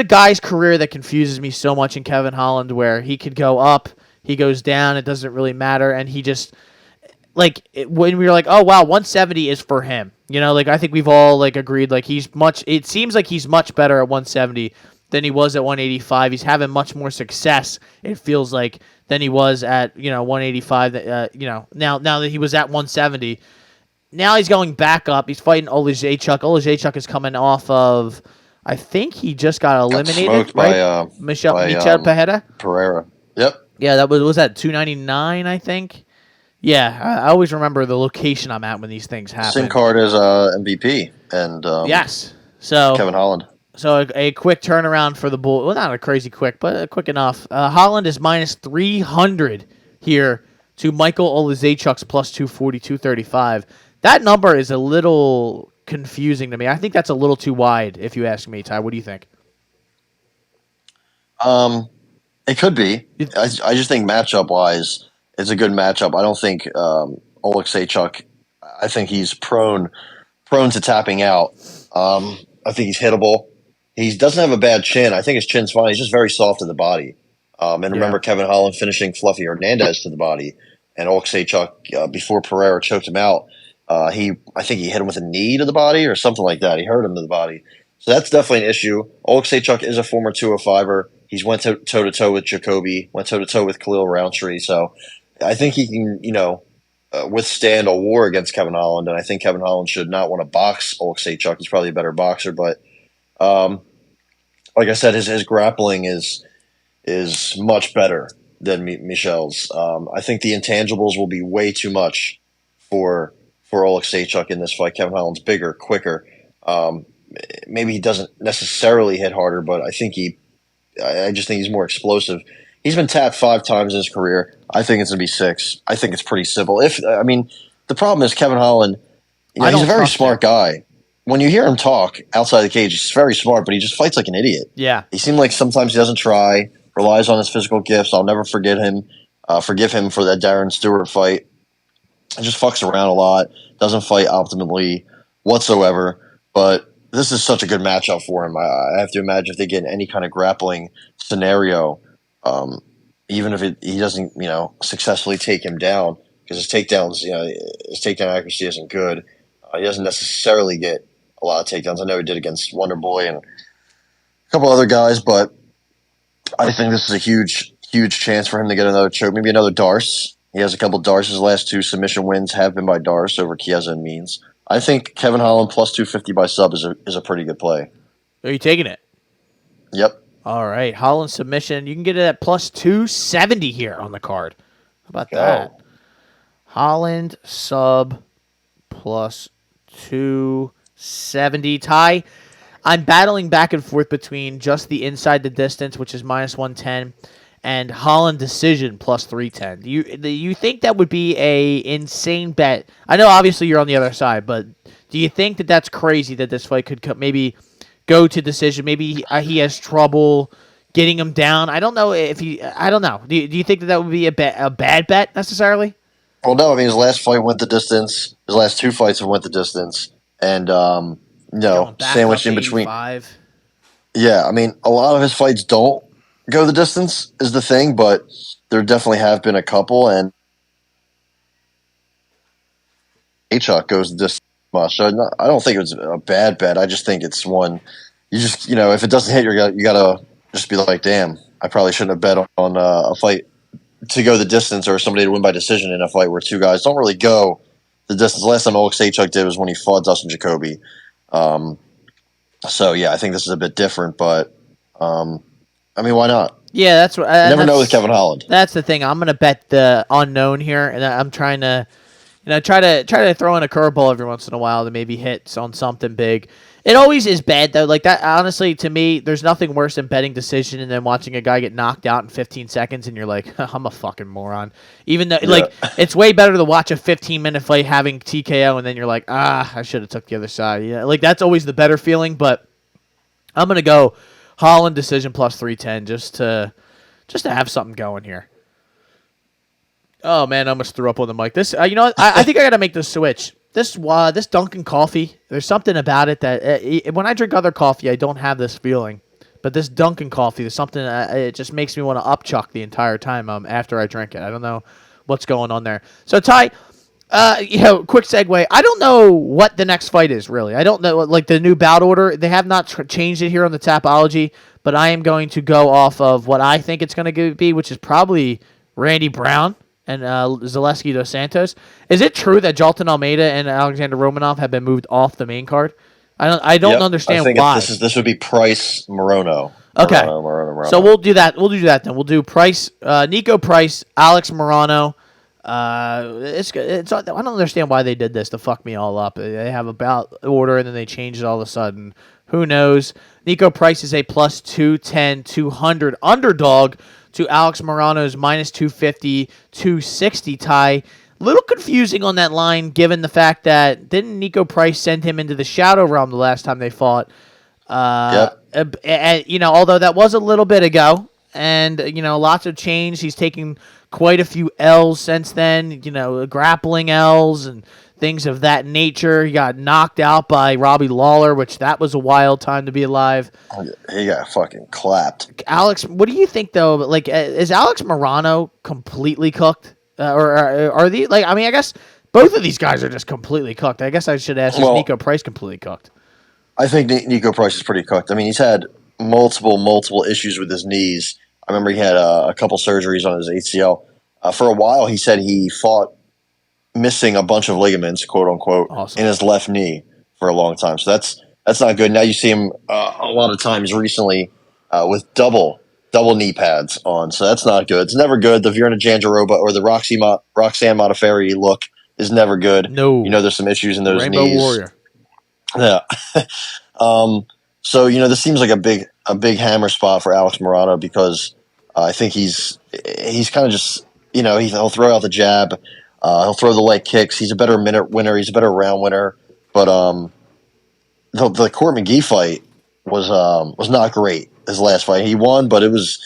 guy's career that confuses me so much in Kevin Holland, where he could go up, he goes down, it doesn't really matter, and he just when we were like, oh wow, 170 is for him. I think we've all agreed it seems like he's much better at 170 than he was at 185. He's having much more success, it feels like, than he was at 185. Now that he was at 170. Now he's going back up. He's fighting Olajaychuk. Olajaychuk is coming off of I think he just got eliminated, smoked right? by Michel Pereira. Pereira. Yep. Yeah, that was that 299, I think. Yeah, I always remember the location I'm at when these things happen. Same card as MVP and yes. So Kevin Holland. So a quick turnaround for the Bull. Well, not a crazy quick, but quick enough. Holland is minus 300 here to Michael Olazechuk's plus 240, 235. That number is a little confusing to me. I think that's a little too wide, if you ask me, Ty. What do you think? It could be. I just think matchup-wise, it's a good matchup. I don't think Olazechuk, I think he's prone to tapping out. I think he's hittable. He doesn't have a bad chin. I think his chin's fine. He's just very soft to the body. And remember Kevin Holland finishing Fluffy Hernandez to the body. And Olazechuk, before Pereira choked him out, I think he hit him with a knee to the body or something like that. He hurt him to the body. So that's definitely an issue. Olazechuk is a former 205er. He's went toe-to-toe with Jacoby, went toe-to-toe with Khalil Roundtree. So I think he can, withstand a war against Kevin Holland. And I think Kevin Holland should not want to box Olazechuk. He's probably a better boxer. But like I said, his grappling is much better than Michel's. I think the intangibles will be way too much for Olazechuk in this fight. Kevin Holland's bigger, quicker. Maybe he doesn't necessarily hit harder, but I just think he's more explosive. He's been tapped 5 times in his career. I think it's going to be 6. I think it's pretty simple. The problem is Kevin Holland, he's a very smart guy. When you hear him talk outside the cage, he's very smart, but he just fights like an idiot. Yeah. He seems like sometimes he doesn't try, relies on his physical gifts. I'll never forgive him for that Darren Stewart fight. He just fucks around a lot, doesn't fight optimally whatsoever. But this is such a good matchup for him. I have to imagine if they get in any kind of grappling scenario, even if he doesn't, successfully take him down, because his takedowns, his takedown accuracy isn't good. He doesn't necessarily get a lot of takedowns. I know he did against Wonder Boy and a couple other guys, but I think this is a huge, huge chance for him to get another choke, maybe another Darce. He has a couple Darces. His last 2 submission wins have been by Darce over Chiesa and Means. I think Kevin Holland plus 250 by sub is a pretty good play. Are you taking it? Yep. All right. Holland submission. You can get it at plus 270 here on the card. How about that? Holland sub plus 270. Ty, I'm battling back and forth between just the inside the distance, which is minus 110, and Holland decision plus 310. Do you think that would be a insane bet? I know obviously you're on the other side, but do you think that that's crazy that this fight could maybe go to decision? Maybe he has trouble getting him down. I don't know if he. I don't know. Do you think that would be a bad bet necessarily? Well, no. I mean, his last fight went the distance. His last 2 fights have went the distance, and sandwiched in between. 85. Yeah, I mean, a lot of his fights don't go the distance is the thing, but there definitely have been a couple, and Achuk goes the distance much. So I don't think it was a bad bet. I just think it's one you just if it doesn't hit, you gotta just be like, damn, I probably shouldn't have bet on a fight to go the distance or somebody to win by decision in a fight where 2 guys don't really go the distance. The last time Olazechuk did was when he fought Dustin Jacoby. So yeah, I think this is a bit different, but why not? Yeah, that's what. You never know with Kevin Holland. That's the thing. I'm gonna bet the unknown here, and I'm trying to, try to throw in a curveball every once in a while to maybe hit on something big. It always is bad though. Like that, honestly, to me, there's nothing worse than betting decision and then watching a guy get knocked out in 15 seconds, and you're like, I'm a fucking moron. Even though, it's way better to watch a 15-minute fight having TKO, and then you're like, I should have took the other side. Yeah, like that's always the better feeling. But I'm gonna go Holland decision plus 310 just to have something going here. Oh man, I almost threw up on the mic. This, I think I gotta make the switch. This Dunkin' coffee, there's something about it that when I drink other coffee, I don't have this feeling. But this Dunkin' coffee, there's something it just makes me want to upchuck the entire time after I drink it. I don't know what's going on there. So Ty, quick segue. I don't know what the next fight is really. I don't know like the new bout order. They have not changed it here on the Tapology, but I am going to go off of what I think it's going to be, which is probably Randy Brown and Zaleski dos Santos. Is it true that Jalton Almeida and Alexander Romanov have been moved off the main card? I don't understand I think why. This would be Price Morono. Okay. Morono. So we'll do that. We'll do that then. We'll do Price, Nico Price, Alex Morono. It's. I don't understand why they did this to fuck me all up. They have a bout order and then they change it all of a sudden. Who knows? Nico Price is a plus 210, 200 underdog to Alex Morono's minus 250, 260 tie. Little confusing on that line, given the fact that didn't Nico Price send him into the shadow realm the last time they fought? Although that was a little bit ago, and lots of change. He's taken quite a few L's since then. Grappling L's and things of that nature. He got knocked out by Robbie Lawler, which that was a wild time to be alive. He got fucking clapped. Alex, what do you think though? Like, is Alex Morono completely cooked? Or are they like? I mean, I guess both of these guys are just completely cooked. I guess I should ask: is Nico Price completely cooked? I think Nico Price is pretty cooked. I mean, he's had multiple issues with his knees. I remember he had a couple surgeries on his ACL. For a while, he said he fought missing a bunch of ligaments, quote unquote, in his left knee for a long time. So that's not good. Now you see him a lot of times recently with double knee pads on, so that's not good. It's never good. The Virna Jandiroba or the Roxanne Modafferi look is never good. No, there's some issues in those Rainbow knees. Warrior. Yeah. So this seems like a big hammer spot for Alex Morono because I think he's kind of just he'll throw out the jab, he'll throw the leg kicks. He's a better minute winner. He's a better round winner. But the Court McGee fight was not great. His last fight, he won, but it was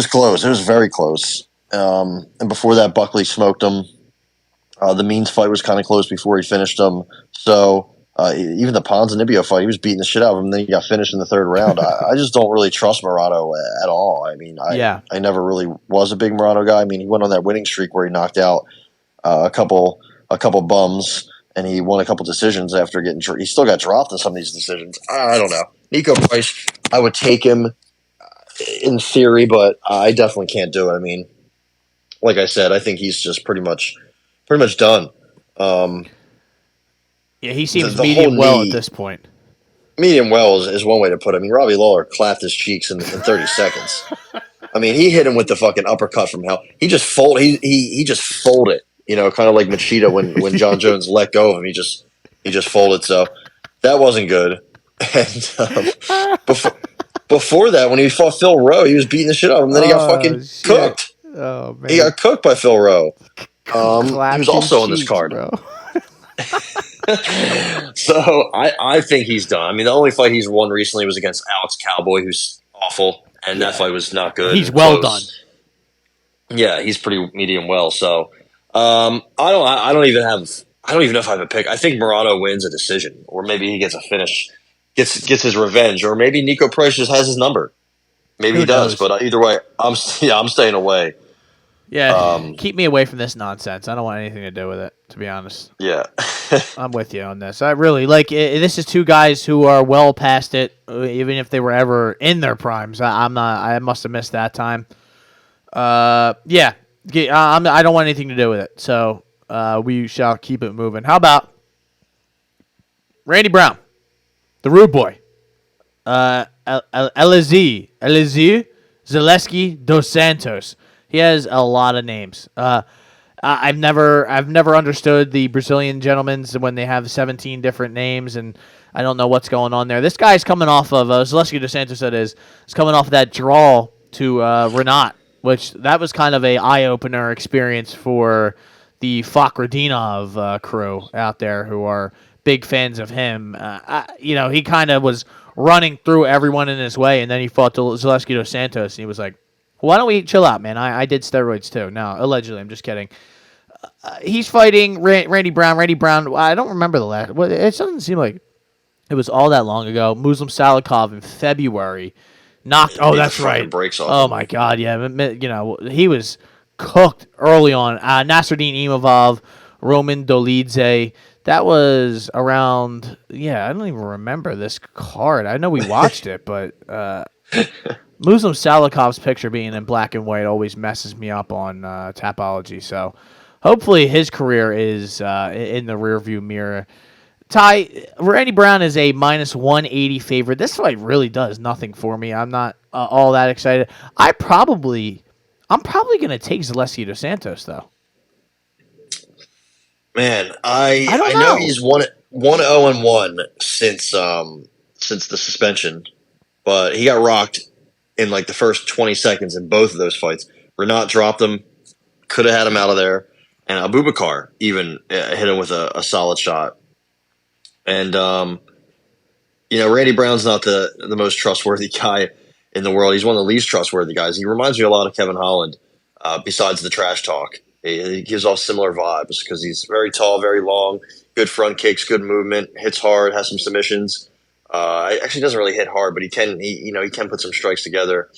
close. It was very close. And before that, Buckley smoked him. The Means fight was kind of close before he finished him. So even the Ponzinibbio fight, he was beating the shit out of him. And then he got finished in the third round. I just don't really trust Morono at all. I mean, I never really was a big Morono guy. I mean, he went on that winning streak where he knocked out a couple bums, and he won a couple decisions after getting. He still got dropped in some of these decisions. I don't know. Nico Price, I would take him in theory, but I definitely can't do it. I mean, like I said, I think he's just pretty much done. Yeah, he seems medium well at this point. Medium well is one way to put it. I mean, Robbie Lawler clapped his cheeks in 30 seconds. I mean, he hit him with the fucking uppercut from hell. He just folded. He just folded. Kind of like Machida when John Jones let go of him. He just folded. So that wasn't good. And before that, when he fought Phil Rowe, he was beating the shit out of him. Then he got fucking cooked. Oh man, he got cooked by Phil Rowe. He was also on this card. So I think he's done. I mean, the only fight he's won recently was against Alex Cowboy, who's awful, and that fight was not good. He's well done. Yeah, he's pretty medium well. So I don't even know if I have a pick. I think Morono wins a decision, or maybe he gets a finish, gets his revenge, or maybe Nico Price just has his number. Maybe he does, but either way, I'm staying away. Yeah, keep me away from this nonsense. I don't want anything to do with it, to be honest. Yeah. I'm with you on this. I really this is two guys who are well past it, even if they were ever in their primes. I must have missed that time. I don't want anything to do with it. So we shall keep it moving. How about Randy Brown, the Rude Boy, Eliezer Zaleski dos Santos. He has a lot of names. I've never understood the Brazilian gentlemen's when they have 17 different names, and I don't know what's going on there. This guy's coming off of Zaleski dos Santos. That is coming off of that draw to Renat, which that was kind of a eye opener experience for the Fakhretdinov crew out there who are big fans of him. He kind of was running through everyone in his way, and then he fought Zaleski dos Santos, and he was like, why don't we chill out, man? I did steroids too. No, allegedly. I'm just kidding. He's fighting Randy Brown. Randy Brown, I don't remember the last. It doesn't seem like it was all that long ago. Muslim Salikov in February knocked. Oh, that's right. Oh my God, yeah. He was cooked early on. Nasruddin Imavov, Roman Dolidze. That was around. Yeah, I don't even remember this card. I know we watched it, but. Muslim Salikov's picture being in black and white always messes me up on Tapology. So hopefully his career is in the rearview mirror. Ty, Randy Brown is a minus 180 favorite. This fight really does nothing for me. I'm not all that excited. I'm probably going to take Zaleski dos Santos, though. Man, I know he's 1-0-1 since the suspension, but he got rocked in like the first 20 seconds in both of those fights. Renat dropped him, could have had him out of there, and Abubakar even hit him with a solid shot. And Randy Brown's not the most trustworthy guy in the world. He's one of the least trustworthy guys. He reminds me a lot of Kevin Holland, besides the trash talk. He gives off similar vibes because he's very tall, very long, good front kicks, good movement, hits hard, has some submissions. Actually doesn't really hit hard, but he can put some strikes together.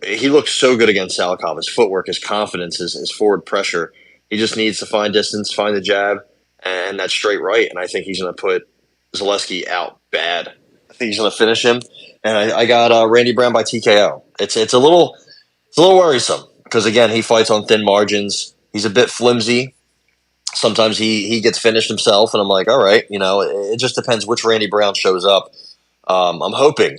He looks so good against Salikov. His footwork, his confidence, his forward pressure. He just needs to find distance, find the jab, and that straight right. And I think he's going to put Zaleski out bad. I think he's going to finish him. And I got Randy Brown by TKO. It's a little worrisome. Because, again, he fights on thin margins. He's a bit flimsy. Sometimes he gets finished himself, and I'm like, all right, it just depends which Randy Brown shows up. I'm hoping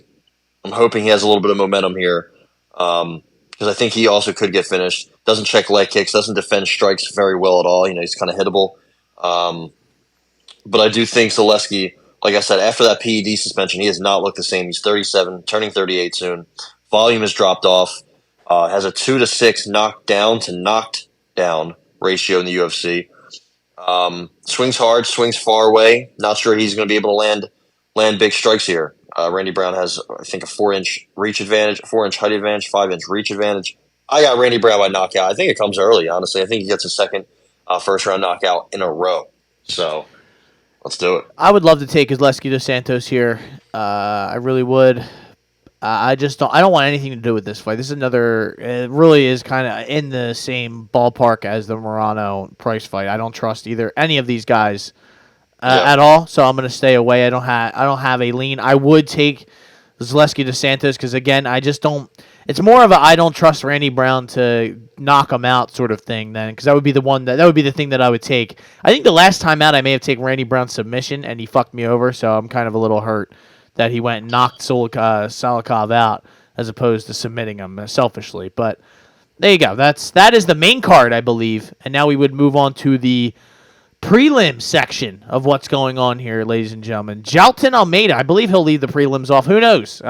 he has a little bit of momentum here because I think he also could get finished. Doesn't check leg kicks, doesn't defend strikes very well at all. He's kind of hittable. But I do think Zaleski, like I said, after that PED suspension, he has not looked the same. He's 37, turning 38 soon. Volume has dropped off. Has a 2-6 knockdown to knocked down ratio in the UFC. Swings hard, swings far away. Not sure he's going to be able to land big strikes here. Randy Brown has, I think, a 4-inch reach advantage, 4-inch height advantage, 5-inch reach advantage. I got Randy Brown by knockout. I think it comes early, honestly. I think he gets a second first-round knockout in a row. So let's do it. I would love to take Zaleski dos Santos here. I really would. I don't want anything to do with this fight. This is another. It really is kind of in the same ballpark as the Morano Price fight. I don't trust any of these guys at all. So I'm going to stay away. I don't have a lean. I would take Zaleski dos Santos because again, I just don't. It's more of a I don't trust Randy Brown to knock him out sort of thing. Then because that would be the one that would be the thing that I would take. I think the last time out I may have taken Randy Brown's submission and he fucked me over. So I'm kind of a little hurt that he went and knocked Salikov out as opposed to submitting him selfishly. But there you go. That is the main card, I believe. And now we would move on to the prelim section of what's going on here, ladies and gentlemen. Jailton Almeida, I believe he'll leave the prelims off. Who knows?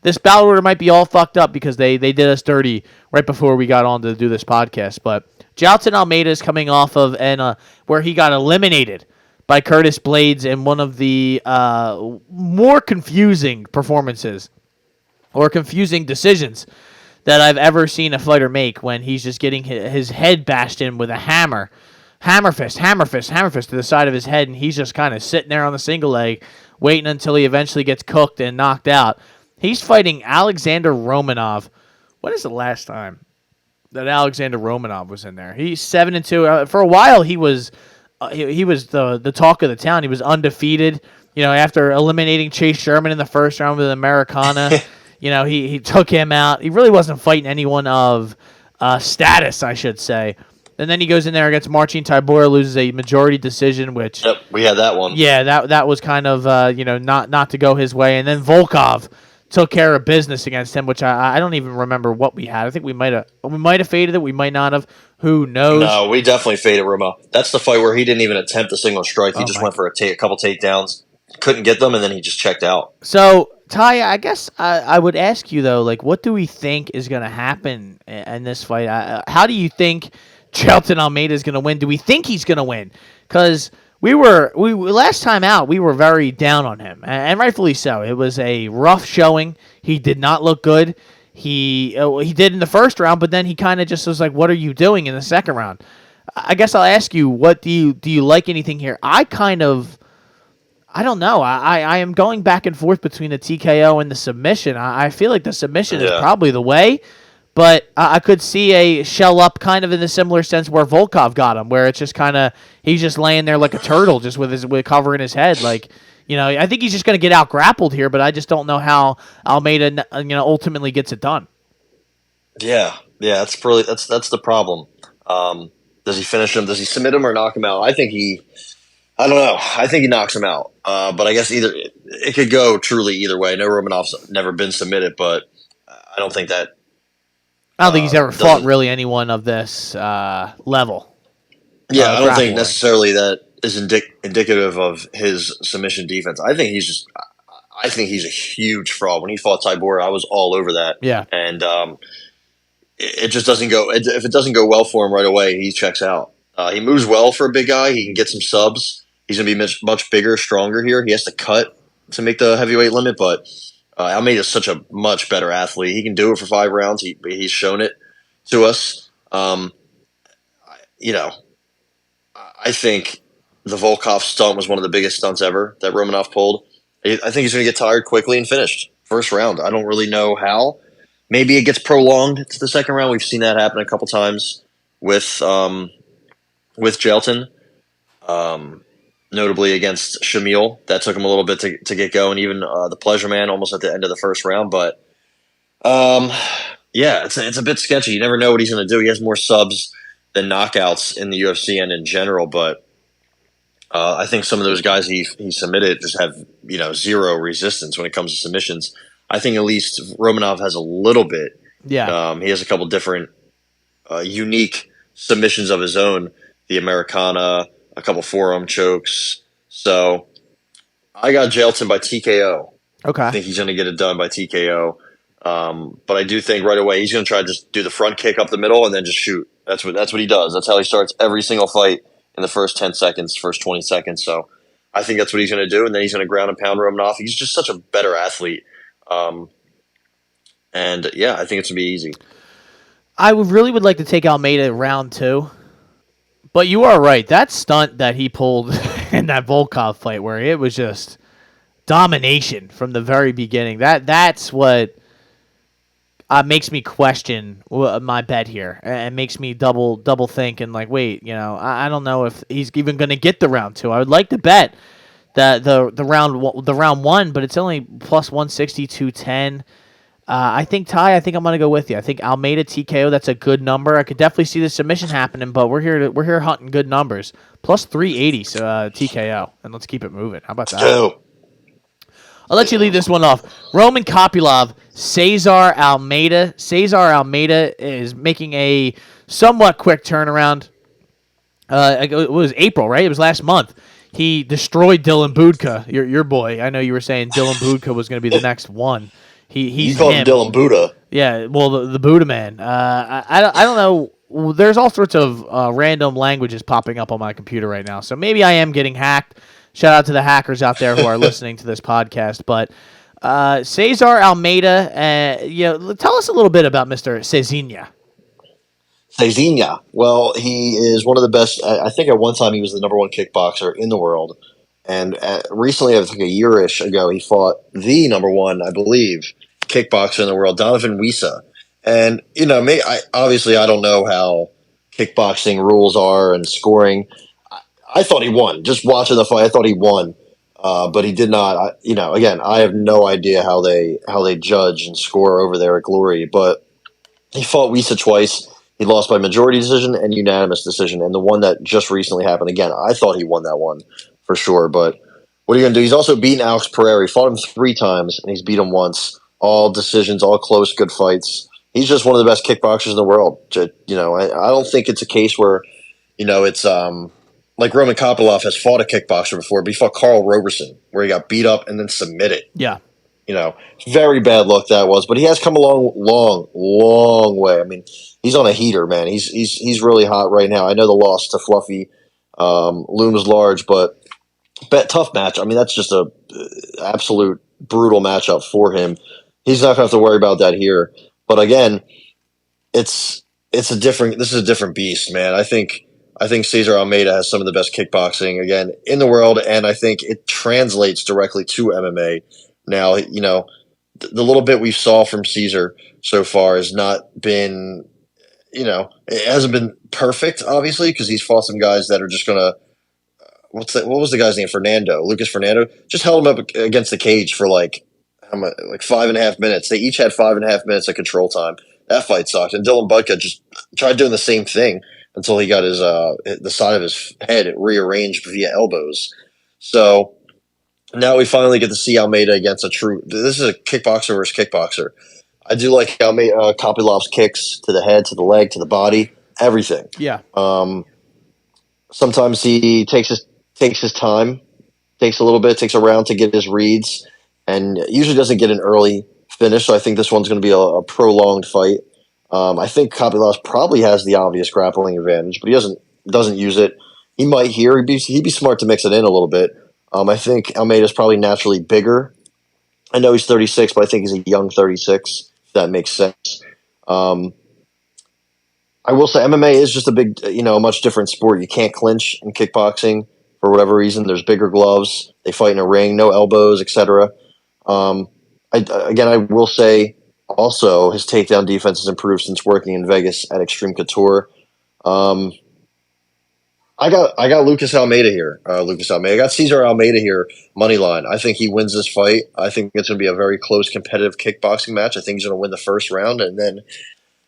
This battle order might be all fucked up because they did us dirty right before we got on to do this podcast. But Jailton Almeida is coming off of where he got eliminated by Curtis Blades in one of the more confusing performances or confusing decisions that I've ever seen a fighter make when he's just getting his head bashed in with a hammer fist to the side of his head, and he's just kind of sitting there on the single leg waiting until he eventually gets cooked and knocked out. He's fighting Alexander Romanov. When is the last time that Alexander Romanov was in there? He's 7-2. For a while, he was the talk of the town. He was undefeated. After eliminating Chase Sherman in the first round with Americana, he took him out. He really wasn't fighting anyone of status, I should say. And then he goes in there against Marcin Tybura, loses a majority decision, which we had that one. Yeah, that was kind of not to go his way. And then Volkov took care of business against him, which I don't even remember what we had. I think we might have faded it. We might not have. Who knows? No, we definitely faded Roma. That's the fight where he didn't even attempt a single strike. He just went for a couple takedowns, couldn't get them, and then he just checked out. So, Ty, I guess I would ask you, though, what do we think is going to happen in this fight? How do you think Jailton Almeida is going to win? Do we think he's going to win? Because we last time out, we were very down on him, and rightfully so. It was a rough showing. He did not look good. He did in the first round, but then he kind of just was like, what are you doing in the second round? I guess I'll ask you, what do you like anything here? I don't know. I am going back and forth between the TKO and the submission. I feel like the submission is probably the way, but I could see a shell up kind of in the similar sense where Volkov got him, where it's just kind of, he's just laying there like a turtle just with covering his head. I think he's just going to get out grappled here, but I just don't know how Almeida, ultimately gets it done. Yeah, that's the problem. Does he finish him? Does he submit him or knock him out? I think he I don't know. I think he knocks him out. But I guess it could go truly either way. I know Romanov's never been submitted, but I don't think that. I don't think he's ever fought really anyone of this level. Yeah, I don't think necessarily that is indicative of his submission defense. I think he's a huge fraud. When he fought Tybura, I was all over that. Yeah, and it just doesn't go. If it doesn't go well for him right away, he checks out. He moves well for a big guy. He can get some subs. He's going to be much bigger, stronger here. He has to cut to make the heavyweight limit, but Almeida is such a much better athlete. He can do it for 5 rounds. He's shown it to us. I think the Volkov stunt was one of the biggest stunts ever that Romanov pulled. I think he's going to get tired quickly and finished first round. I don't really know how. Maybe it gets prolonged to the second round. We've seen that happen a couple times with Jailton, notably against Shamil. That took him a little bit to get going. Even the Pleasure Man almost at the end of the first round. But it's a bit sketchy. You never know what he's going to do. He has more subs than knockouts in the UFC and in general, but I think some of those guys he submitted just have zero resistance when it comes to submissions. I think at least Romanov has a little bit. Yeah, he has a couple different unique submissions of his own. The Americana, a couple forearm chokes. So I got Jailton by TKO. Okay, I think he's going to get it done by TKO. But I do think right away he's going to try to just do the front kick up the middle and then just shoot. That's what he does. That's how he starts every single fight in the first 10 seconds, first 20 seconds. So I think that's what he's going to do, and then he's going to ground and pound Romanov. He's just such a better athlete. I think it's going to be easy. I would like to take Almeida round 2. But you are right. That stunt that he pulled in that Volkov fight where it was just domination from the very beginning. That's what makes me question my bet here, and makes me double think and wait, I don't know if he's even going to get the round 2. I would like to bet that the round 1, but it's only plus 160, 210. I think I'm going to go with you. I think Almeida TKO. That's a good number. I could definitely see the submission happening, but we're here hunting good numbers. Plus 380, so TKO, and let's keep it moving. How about that? Oh. I'll let you lead this one off. Roman Kopylov, Cesar Almeida. Cesar Almeida is making a somewhat quick turnaround. It was April, right? It was last month. He destroyed Dylan Budka, your boy. I know you were saying Dylan Budka was going to be the next one. He's called him Dylan Buddha. Yeah, well, the Buddha man. I don't know. There's all sorts of random languages popping up on my computer right now, so maybe I am getting hacked. Shout out to the hackers out there who are listening to this podcast. But Cesar Almeida, tell us a little bit about Mr. Cezinha. Cezinha. Well, he is one of the best. I think at one time he was the number 1 kickboxer in the world. And recently, I think a year-ish ago, he fought the number 1, I believe, kickboxer in the world, Donovan Wisa. And, obviously I don't know how kickboxing rules are and scoring. I thought he won. Just watching the fight, I thought he won, but he did not. Again, I have no idea how they judge and score over there at Glory. But he fought Wisa twice. He lost by majority decision and unanimous decision. And the one that just recently happened, again, I thought he won that one for sure. But what are you going to do? He's also beaten Alex Pereira. He fought him 3 times, and he's beat him once. All decisions, all close, good fights. He's just one of the best kickboxers in the world. I don't think it's a case where, it's like Roman Kopylov has fought a kickboxer before, but he fought Carl Roberson, where he got beat up and then submitted. Yeah. Very bad luck that was, but he has come a long way. I mean, he's on a heater, man. He's really hot right now. I know the loss to Fluffy looms large, but tough match. I mean, that's just a absolute brutal matchup for him. He's not going to have to worry about that here. But again, this is a different beast, man. I think Cesar Almeida has some of the best kickboxing, again, in the world, and I think it translates directly to MMA. Now, the little bit we saw from Cesar so far has not been, it hasn't been perfect, obviously, because he's fought some guys that are just going to, what was the guy's name? Lucas Fernando. Just held him up against the cage for like 5.5 minutes. They each had 5.5 minutes of control time. That fight sucked. And Dylan Budka just tried doing the same thing. until he got his the side of his head rearranged via elbows. So now we finally get to see Almeida against a true. This is a kickboxer versus kickboxer. I do like Kopilov's kicks to the head, to the leg, to the body, everything. Yeah. Sometimes he takes his time, takes a little bit, takes a round to get his reads, and usually doesn't get an early finish. So I think this one's going to be a prolonged fight. I think Kopilov probably has the obvious grappling advantage, but he doesn't use it. He might here. He'd be smart to mix it in a little bit. I think Almeida's probably naturally bigger. I know he's 36, but I think he's a young 36. If that makes sense. I will say MMA is just a much different sport. You can't clinch in kickboxing for whatever reason. There's bigger gloves. They fight in a ring, no elbows, etc. I will say also his takedown defense has improved since working in Vegas at Extreme Couture. I got Lucas Almeida here. I got Cesar Almeida here, money line. I think he wins this fight. I think it's going to be a very close, competitive kickboxing match. I think he's going to win the first round, and then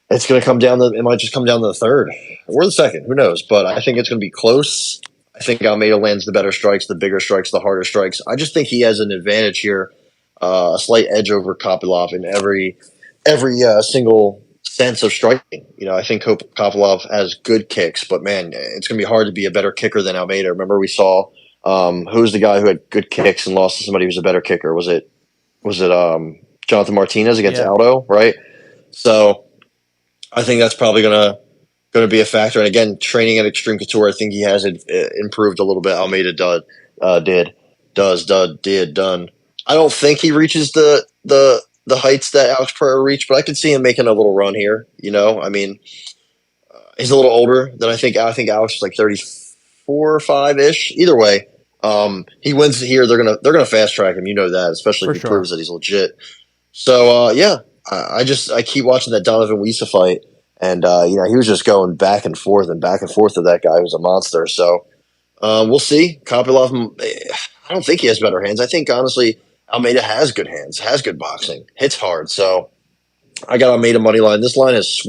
it's going to come down it might just come down to the third or the second. Who knows? But I think it's going to be close. I think Almeida lands the better strikes, the bigger strikes, the harder strikes. I just think he has an advantage here, a slight edge over Kopilov in every single sense of striking. I think Kopilov has good kicks, but man, it's going to be hard to be a better kicker than Almeida. Remember we saw who's the guy who had good kicks and lost to somebody who was a better kicker? Was it Jonathan Martinez against Aldo, right? So I think that's probably going to be a factor. And again, training at Extreme Couture, I think he has improved a little bit. Almeida done. I don't think he reaches the heights that Alex Pereira reached, but I could see him making a little run here. I mean, he's a little older than I think. I think Alex is like 34 or 5-ish. Either way, he wins here. They're gonna fast track him. You know that, especially if he proves that he's legit. So I keep watching that Donovan Wisa fight, and he was just going back and forth with that guy who's a monster. So we'll see. Kopilov, I don't think he has better hands. I think honestly, Almeida has good hands, has good boxing, hits hard. So I got Almeida money line. This line has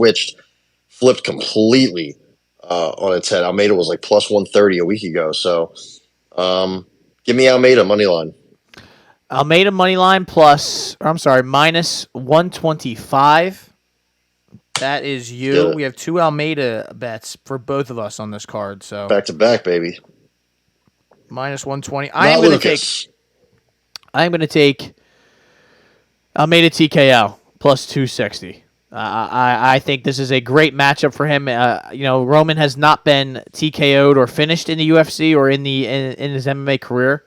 flipped completely on its head. Almeida was like plus 130 a week ago. So give me Almeida money line. Almeida money line minus 125. That is you. We have two Almeida bets for both of us on this card. So back to back, baby. Minus 120. I am going to take Almeida TKO plus 260. I think this is a great matchup for him. Roman has not been TKO'd or finished in the UFC or in his MMA career.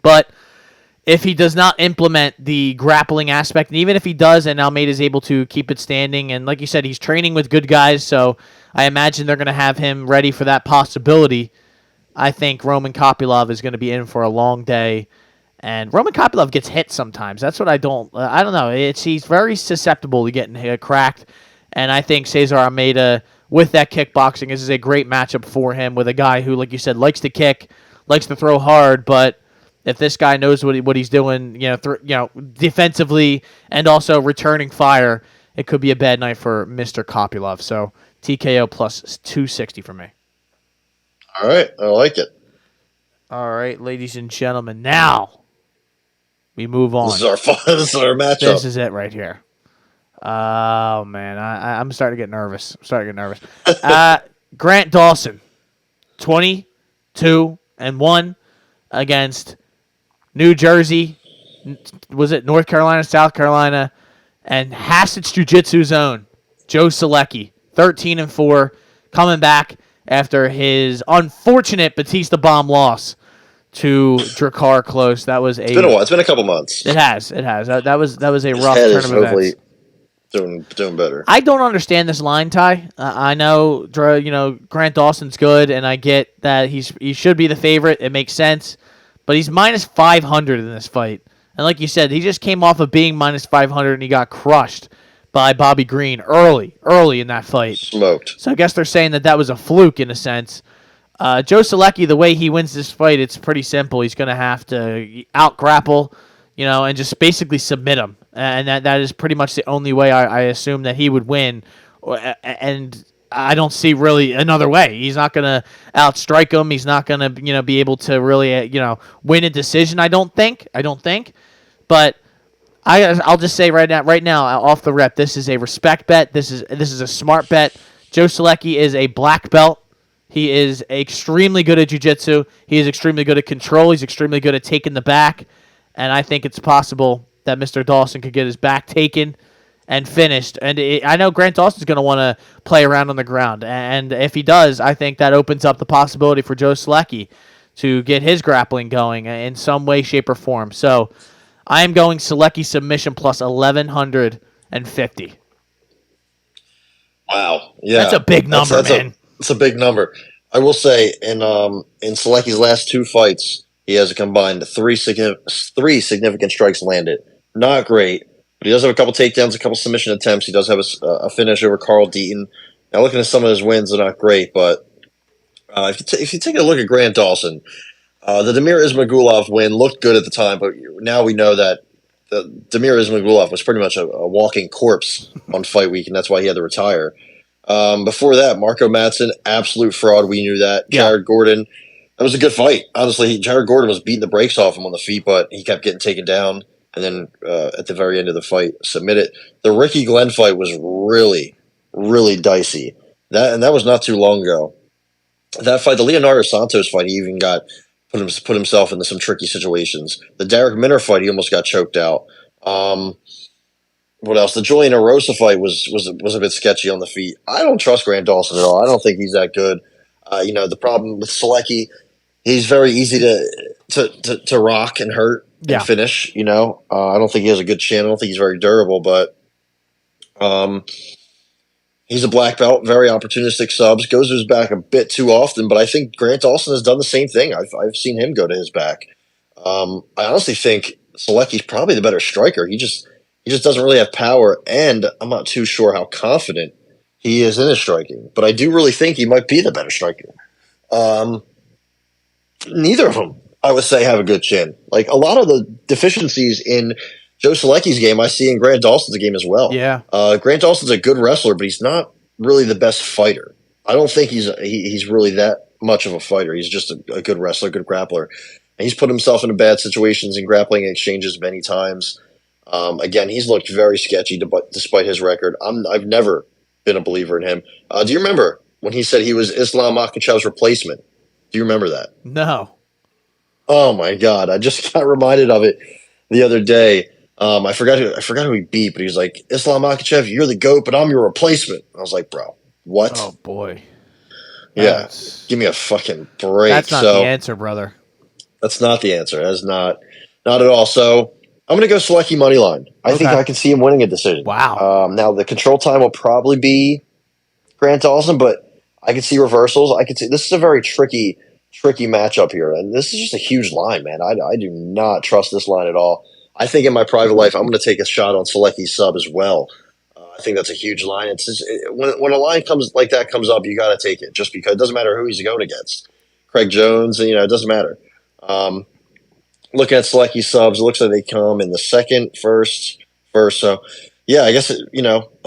But if he does not implement the grappling aspect, and even if he does and Almeida is able to keep it standing, and like you said, he's training with good guys, so I imagine they're going to have him ready for that possibility. I think Roman Kopilov is going to be in for a long day. And Roman Kopilov gets hit sometimes. That's what I don't know. He's very susceptible to getting cracked. And I think Cesar Almeida, with that kickboxing, this is a great matchup for him with a guy who, like you said, likes to kick, likes to throw hard. But if this guy knows what he's doing, defensively and also returning fire, it could be a bad night for Mr. Kopilov. So TKO plus 260 for me. All right. I like it. All right, ladies and gentlemen. Now we move on. This is our matchup. This is it right here. Oh, man. I'm starting to get nervous. Grant Dawson, 22-1 against New Jersey. Was it North Carolina, South Carolina? And Hassett's Jiu-Jitsu's own, Joe Selecki, 13-4, coming back after his unfortunate Batista bomb loss to Drakkar Klose. That was It's been a while. It's been a couple months. It has. That was a rough turn of events. Doing better. I don't understand this line, Ty. I know, Grant Dawson's good, and I get that he should be the favorite. It makes sense, but he's minus 500 in this fight. And like you said, he just came off of being minus 500, and he got crushed by Bobby Green early in that fight. Smoked. So I guess they're saying that was a fluke in a sense. Joe Selecki, the way he wins this fight, it's pretty simple. He's going to have to out-grapple, and just basically submit him. And that is pretty much the only way I assume that he would win. And I don't see really another way. He's not going to outstrike him. He's not going to, be able to really, win a decision. I don't think. But I'll just say right now, off the rep, this is a respect bet. This is a smart bet. Joe Solecki is a black belt. He is extremely good at jiu-jitsu. He is extremely good at control. He's extremely good at taking the back. And I think it's possible that Mr. Dawson could get his back taken and finished. And I know Grant Dawson's going to want to play around on the ground. And if he does, I think that opens up the possibility for Joe Solecki to get his grappling going in some way, shape, or form. So I am going Solecki submission plus 1,150. Wow. Yeah. That's a big number, man. It's a big number. I will say, in Solecki's last 2 fights, he has a combined 3 significant strikes landed. Not great, but he does have a couple takedowns, a couple submission attempts. He does have a finish over Carl Deaton. Now, looking at some of his wins, they're not great, but if you take a look at Grant Dawson, the Damir Ismagulov win looked good at the time, but now we know that Damir Ismagulov was pretty much a walking corpse on fight week, and that's why he had to retire. Before that, Marco Madsen, absolute fraud. We knew that. Yeah. Jared Gordon, that was a good fight. Honestly, Jared Gordon was beating the brakes off him on the feet, but he kept getting taken down. And then at the very end of the fight, submitted. The Ricky Glenn fight was really, really dicey. That was not too long ago. That fight, the Leonardo Santos fight, he even put himself into some tricky situations. The Derek Minner fight, he almost got choked out. What else? The Julian Erosa fight was a bit sketchy on the feet. I don't trust Grant Dawson at all. I don't think he's that good. The problem with Solecki, he's very easy to rock and hurt and finish. I don't think he has a good chin. I don't think he's very durable, but he's a black belt, very opportunistic subs, goes to his back a bit too often, but I think Grant Dawson has done the same thing. I've seen him go to his back. I honestly think Solecki's probably the better striker. He just doesn't really have power, and I'm not too sure how confident he is in his striking. But I do really think he might be the better striker. Neither of them, I would say, have a good chin. Like, a lot of the deficiencies in Joe Solecki's game, I see in Grant Dawson's game as well. Yeah. Grant Dawson's a good wrestler, but he's not really the best fighter. I don't think he's really that much of a fighter. He's just a good wrestler, good grappler. And he's put himself into bad situations in grappling exchanges many times. Again, he's looked very sketchy despite his record. I've never been a believer in him. Do you remember when he said he was Islam Makhachev's replacement? Do you remember that? No. Oh my God! I just got reminded of it the other day. I forgot who he beat, but he was like, "Islam Makhachev, you're the GOAT, but I'm your replacement." I was like, "Bro, what?" Oh boy. Yeah, give me a fucking break. That's not the answer, brother. That's not the answer. That's not at all. So I'm going to go Solecki money line. I think I can see him winning a decision. Wow. Now the control time will probably be Grant Dawson, but I can see reversals. I can see this is a very tricky matchup here, and this is just a huge line, man. I do not trust this line at all. I think in my private life, I'm going to take a shot on Solecki's sub as well. I think that's a huge line. It's just, when a line comes up, you got to take it, just because it doesn't matter who he's going against. Craig Jones, it doesn't matter. Looking at Solecki's subs, it looks like they come in the second, first. So, yeah, I guess a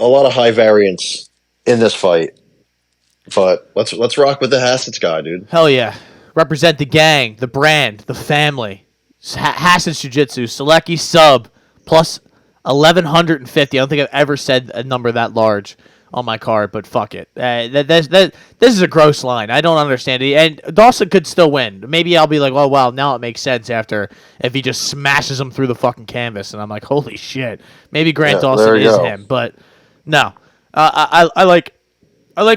lot of high variance in this fight. But let's rock with the Hassets guy, dude. Hell yeah! Represent the gang, the brand, the family. Hassets Jiu-Jitsu, Solecki sub plus 1,150. I don't think I've ever said a number that large on my card, but fuck it. This is a gross line. I don't understand it. And Dawson could still win. Maybe I'll be like, oh, wow, now it makes sense if he just smashes him through the fucking canvas. And I'm like, holy shit. Maybe Grant Dawson is him. But no. I like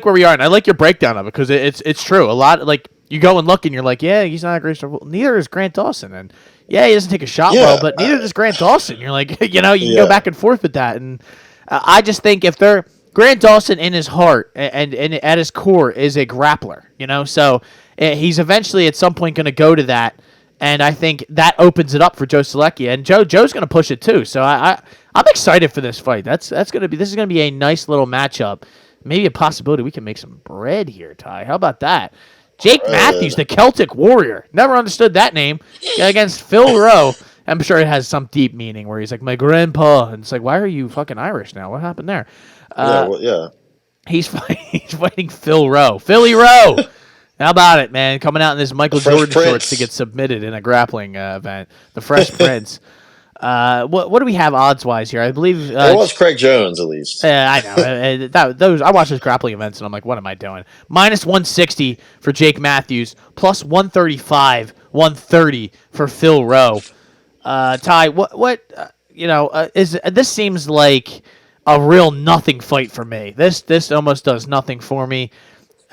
where we are, and I like your breakdown of it because it's true. A lot, like, you go and look, and you're like, yeah, he's not a great star. Well, neither is Grant Dawson. And, yeah, he doesn't take a shot well, but neither does Grant Dawson. You're like, you can go back and forth with that. And I just think if they're – Grant Dawson in his heart and at his core is a grappler, so he's eventually at some point going to go to that, and I think that opens it up for Joe Solecki, and Joe's going to push it too. So I'm excited for this fight. This is going to be a nice little matchup. Maybe a possibility we can make some bread here, Ty. How about that? Jake Matthews, the Celtic Warrior. Never understood that name. Against Phil Rowe. I'm sure it has some deep meaning where he's like, my grandpa. And it's like, why are you fucking Irish now? What happened there? He's fighting Phil Rowe. Philly Rowe. How about it, man? Coming out in his Michael Jordan shorts to get submitted in a grappling event. The Fresh Prince. What do we have odds-wise here? I believe... it was Craig Jones, at least. I know. I watch those grappling events, and I'm like, what am I doing? Minus 160 for Jake Matthews. Plus 135, 130 for Phil Rowe. Ty, this seems like a real nothing fight for me. This almost does nothing for me.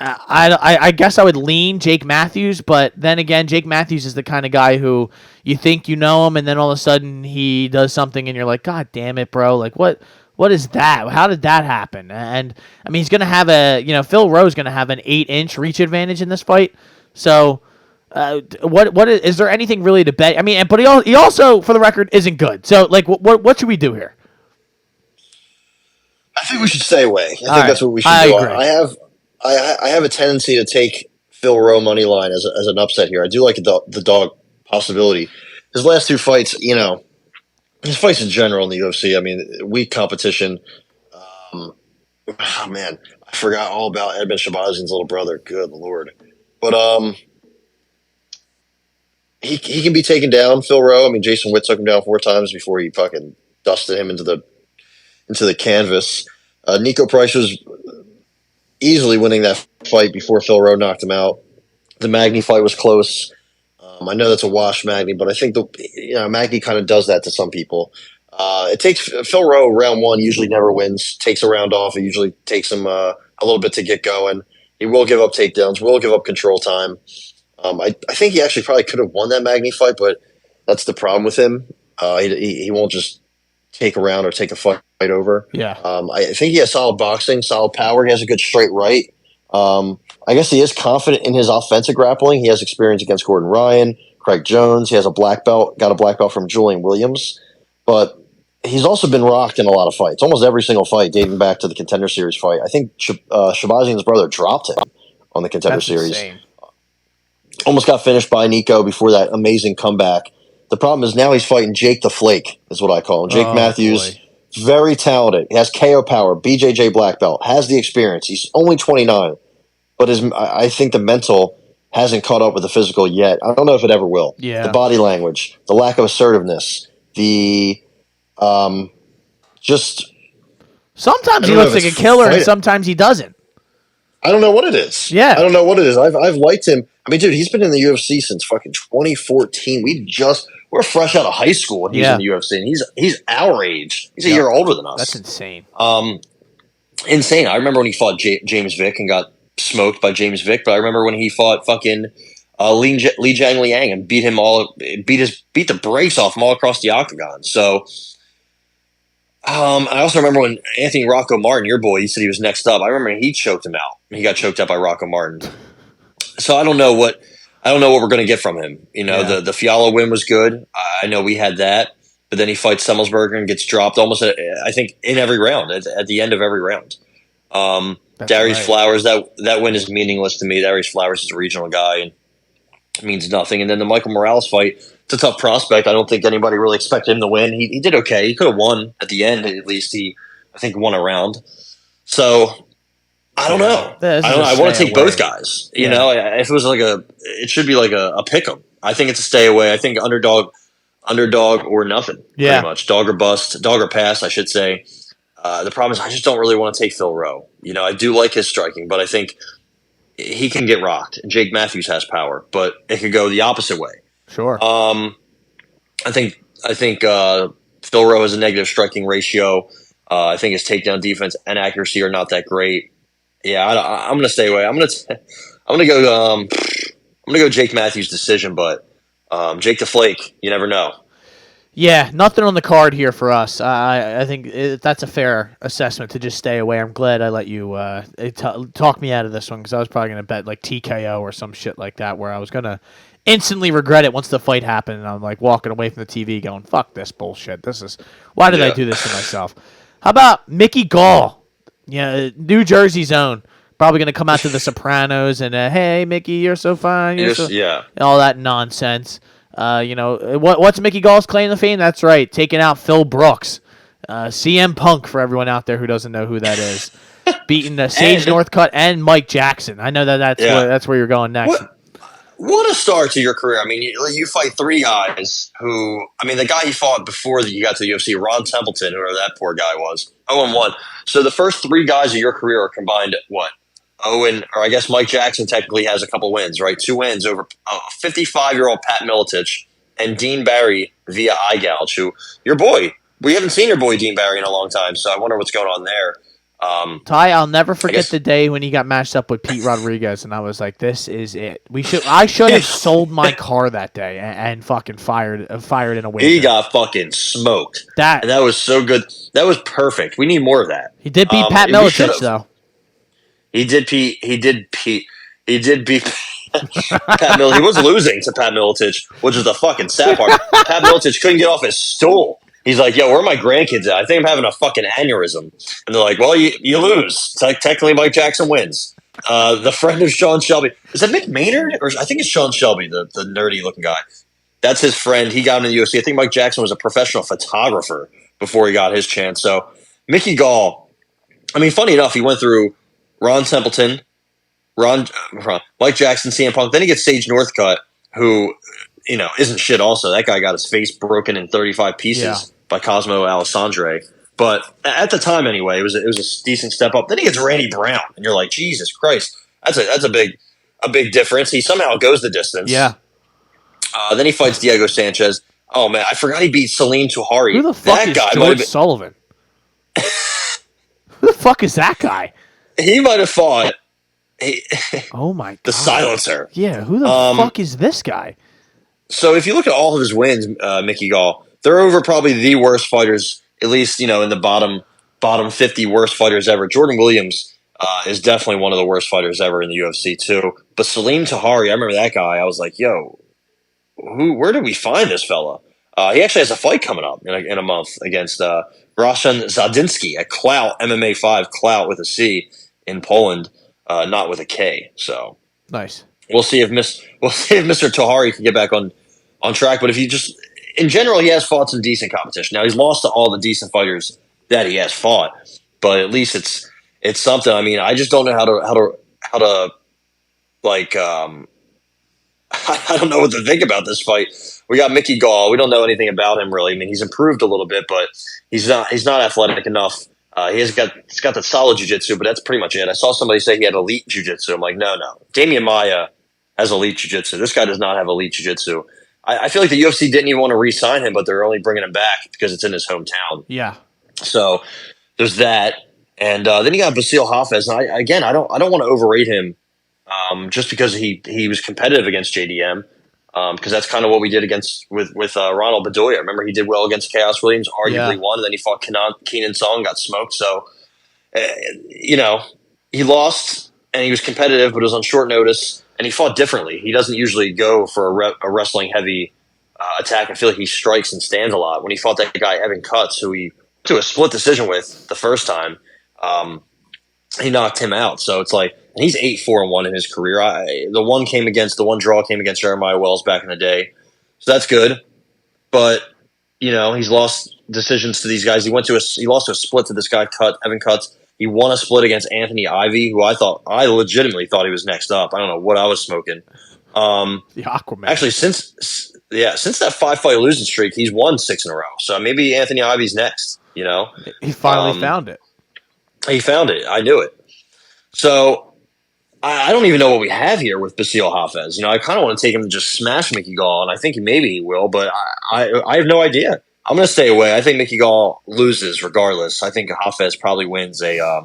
I guess I would lean Jake Matthews, but then again, Jake Matthews is the kind of guy who you think you know him, and then all of a sudden he does something, and you're like, God damn it, bro! Like what is that? How did that happen? And I mean, he's gonna have Phil Rowe's gonna have an 8-inch reach advantage in this fight. So, is there anything really to bet? I mean, but he also, for the record, isn't good. So, like, what should we do here? I think we should stay away. I think that's what we should do. Agree. I have a tendency to take Phil Rowe money line as an upset here. I do like the dog possibility. His last two fights, his fights in general in the UFC. I mean, weak competition. Oh man, I forgot all about Edmund Shabazian's little brother. Good Lord, but he can be taken down. Phil Rowe. I mean, Jason Witt took him down 4 times before he fucking dusted him into the canvas. Nico Price was easily winning that fight before Phil Rowe knocked him out. The Magny fight was close. I know that's a wash, Magny, but I think Magny kind of does that to some people. It takes Phil Rowe round 1 usually never wins. Takes a round off. It usually takes him a little bit to get going. He will give up takedowns. Will give up control time. I think he actually probably could have won that Magny fight, but that's the problem with him. He won't just take a round or take a fight over. Yeah. I think he has solid boxing, solid power. He has a good straight right. I guess he is confident in his offensive grappling. He has experience against Gordon Ryan, Craig Jones. He has got a black belt from Julian Williams. But he's also been rocked in a lot of fights, almost every single fight dating back to the Contender Series fight. I think Shabazian's brother dropped him on the Contender Series. Insane. Almost got finished by Nico before that amazing comeback. The problem is now he's fighting Jake the Flake, is what I call him. Jake Matthews, boy. Very talented. He has KO power, BJJ black belt, has the experience. He's only 29, but I think the mental hasn't caught up with the physical yet. I don't know if it ever will. Yeah. The body language, the lack of assertiveness, just... Sometimes he looks like a killer, and sometimes he doesn't. I don't know what it is. Yeah. I don't know what it is. I've liked him. I mean, dude, he's been in the UFC since fucking 2014. We're fresh out of high school when he's in the UFC, and he's our age. He's a year older than us. That's insane. Insane. I remember when he fought James Vick and got smoked by James Vick, but I remember when he fought fucking Li Jiang Liang and beat the brakes off him all across the octagon. So I also remember when Anthony Rocco Martin, your boy, he said he was next up. I remember he choked him out. He got choked out by Rocco Martin. So I don't know what we're going to get from him. The Fiala win was good. I know we had that, but then he fights Semmelsberger and gets dropped almost, I think, in every round, at the end of every round. Darius Flowers, that win is meaningless to me. Darius Flowers is a regional guy and means nothing. And then the Michael Morales fight, it's a tough prospect. I don't think anybody really expected him to win. He did okay. He could have won at the end. At least I think, won a round. So I don't know. I want to take both guys. You know, if it was it should be like a pick 'em. I think it's a stay away. I think underdog or nothing. Pretty much dog or bust, dog or pass, I should say. The problem is I just don't really want to take Phil Rowe. I do like his striking, but I think he can get rocked. And Jake Matthews has power, but it could go the opposite way. Sure. I think Phil Rowe has a negative striking ratio. I think his takedown defense and accuracy are not that great. Yeah, I'm going to stay away. I'm going to go Jake Matthews decision, but Jake the Flake, you never know. Yeah, nothing on the card here for us. I think that's a fair assessment to just stay away. I'm glad I let you talk me out of this one because I was probably going to bet like TKO or some shit like that where I was going to instantly regret it once the fight happened and I'm like walking away from the TV going, fuck this bullshit. Why did I do this to myself? How about Mickey Gall? Yeah, New Jersey's own. Probably going to come out to The Sopranos and, hey, Mickey, you're so fine. All that nonsense. What's Mickey Gall's claim to fame? That's right, taking out Phil Brooks. CM Punk, for everyone out there who doesn't know who that is. beating Sage Northcutt and Mike Jackson. I know that's where you're going next. What a start to your career. I mean, you fight three guys who, I mean, the guy you fought before you got to the UFC, Ron Templeton, whoever that poor guy was, 0-1. So the first three guys of your career are combined at what? Or I guess Mike Jackson technically has a couple wins, right? 2 wins over 55-year-old Pat Miletich and Dean Barry via eye gouge, who, your boy, we haven't seen your boy Dean Barry in a long time, so I wonder what's going on there. Ty, I'll never forget the day when he got matched up with Pete Rodriguez, and I was like, "This is it. I should have sold my car that day and fucking fired in a way." He got fucking smoked. And that was so good. That was perfect. We need more of that. He did beat Pat Miletich, though. He did beat Pat Miletich. He was losing to Pat Miletich, which is the fucking sad part. Pat Miletich couldn't get off his stool. He's like, yo, where are my grandkids at? I think I'm having a fucking aneurysm. And they're like, well, you lose. Technically, Mike Jackson wins. The friend of Sean Shelby. Is that Mick Maynard? Or I think it's Sean Shelby, the nerdy-looking guy. That's his friend. He got in the UFC. I think Mike Jackson was a professional photographer before he got his chance. So Mickey Gall, I mean, funny enough, he went through Ron Templeton, Mike Jackson, CM Punk. Then he gets Sage Northcutt, who, isn't shit also. That guy got his face broken in 35 pieces by Cosmo Alessandre. But at the time, anyway, it was a decent step up. Then he gets Randy Brown, and you're like, Jesus Christ, that's a big difference. He somehow goes the distance. Yeah. Then he fights Diego Sanchez. Oh man, I forgot he beat Salim Touhari. Who the fuck is George Sullivan? Who the fuck is that guy? He might have fought. Oh my god, the silencer. Yeah, who the fuck is this guy? So if you look at all of his wins, Mickey Gall, they're over probably the worst fighters, at least in the bottom 50 worst fighters ever. Jordan Williams is definitely one of the worst fighters ever in the UFC too. But Salim Touhari, I remember that guy. I was like, yo, where did we find this fella? He actually has a fight coming up in a month against Roshan Zadinsky at Clout MMA 5, Clout with a C in Poland, not with a K. So nice. We'll see if Mr. Touhari can get back on track. But if you just in general, he has fought some decent competition. Now he's lost to all the decent fighters that he has fought, but at least it's something. I mean, I just don't know how to like. I don't know what to think about this fight. We got Mickey Gall. We don't know anything about him really. I mean, he's improved a little bit, but he's not athletic enough. He's got the solid jiu-jitsu, but that's pretty much it. I saw somebody say he had elite jiu-jitsu. I'm like, no. Damian Maia has elite jiu-jitsu. This guy does not have elite jiu-jitsu. I feel like the UFC didn't even want to re-sign him, but they're only bringing him back because it's in his hometown. Yeah. So there's that, and then you got Basile Hafez. And I don't want to overrate him just because he was competitive against JDM. Because that's kind of what we did with Ronald Bedoya. Remember, he did well against Chaos Williams, arguably won, and then he fought Keenan Song, got smoked. So, he lost, and he was competitive, but it was on short notice, and he fought differently. He doesn't usually go for a wrestling-heavy attack. I feel like he strikes and stands a lot. When he fought that guy, Evan Cutts, who he to a split decision with the first time, he knocked him out. So it's like, and he's 8-4-1 in his career. The one draw came against Jeremiah Wells back in the day, so that's good. But he's lost decisions to these guys. He lost to a split to this guy Evan Cutts. He won a split against Anthony Ivy, who I legitimately thought he was next up. I don't know what I was smoking. The Aquaman. Actually, since that 5-fight losing streak, he's won 6 in a row. So maybe Anthony Ivy's next. He finally found it. He found it. I knew it. So I don't even know what we have here with Basile Hafez. I kind of want to take him and just smash Mickey Gall, and I think maybe he will, but I have no idea. I'm going to stay away. I think Mickey Gall loses regardless. I think Hafez probably wins a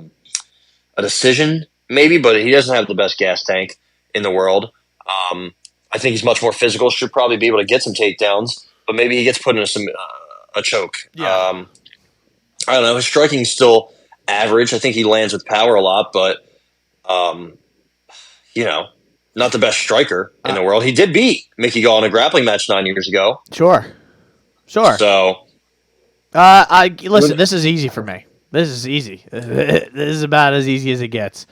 decision, maybe, but he doesn't have the best gas tank in the world. I think he's much more physical. Should probably be able to get some takedowns, but maybe he gets put into a choke. Yeah. I don't know. His striking is still average. I think he lands with power a lot, but not the best striker in the world. He did beat Mickey Gall in a grappling match 9 years ago. Sure. So, listen. This is easy for me. This is easy. This is about as easy as it gets.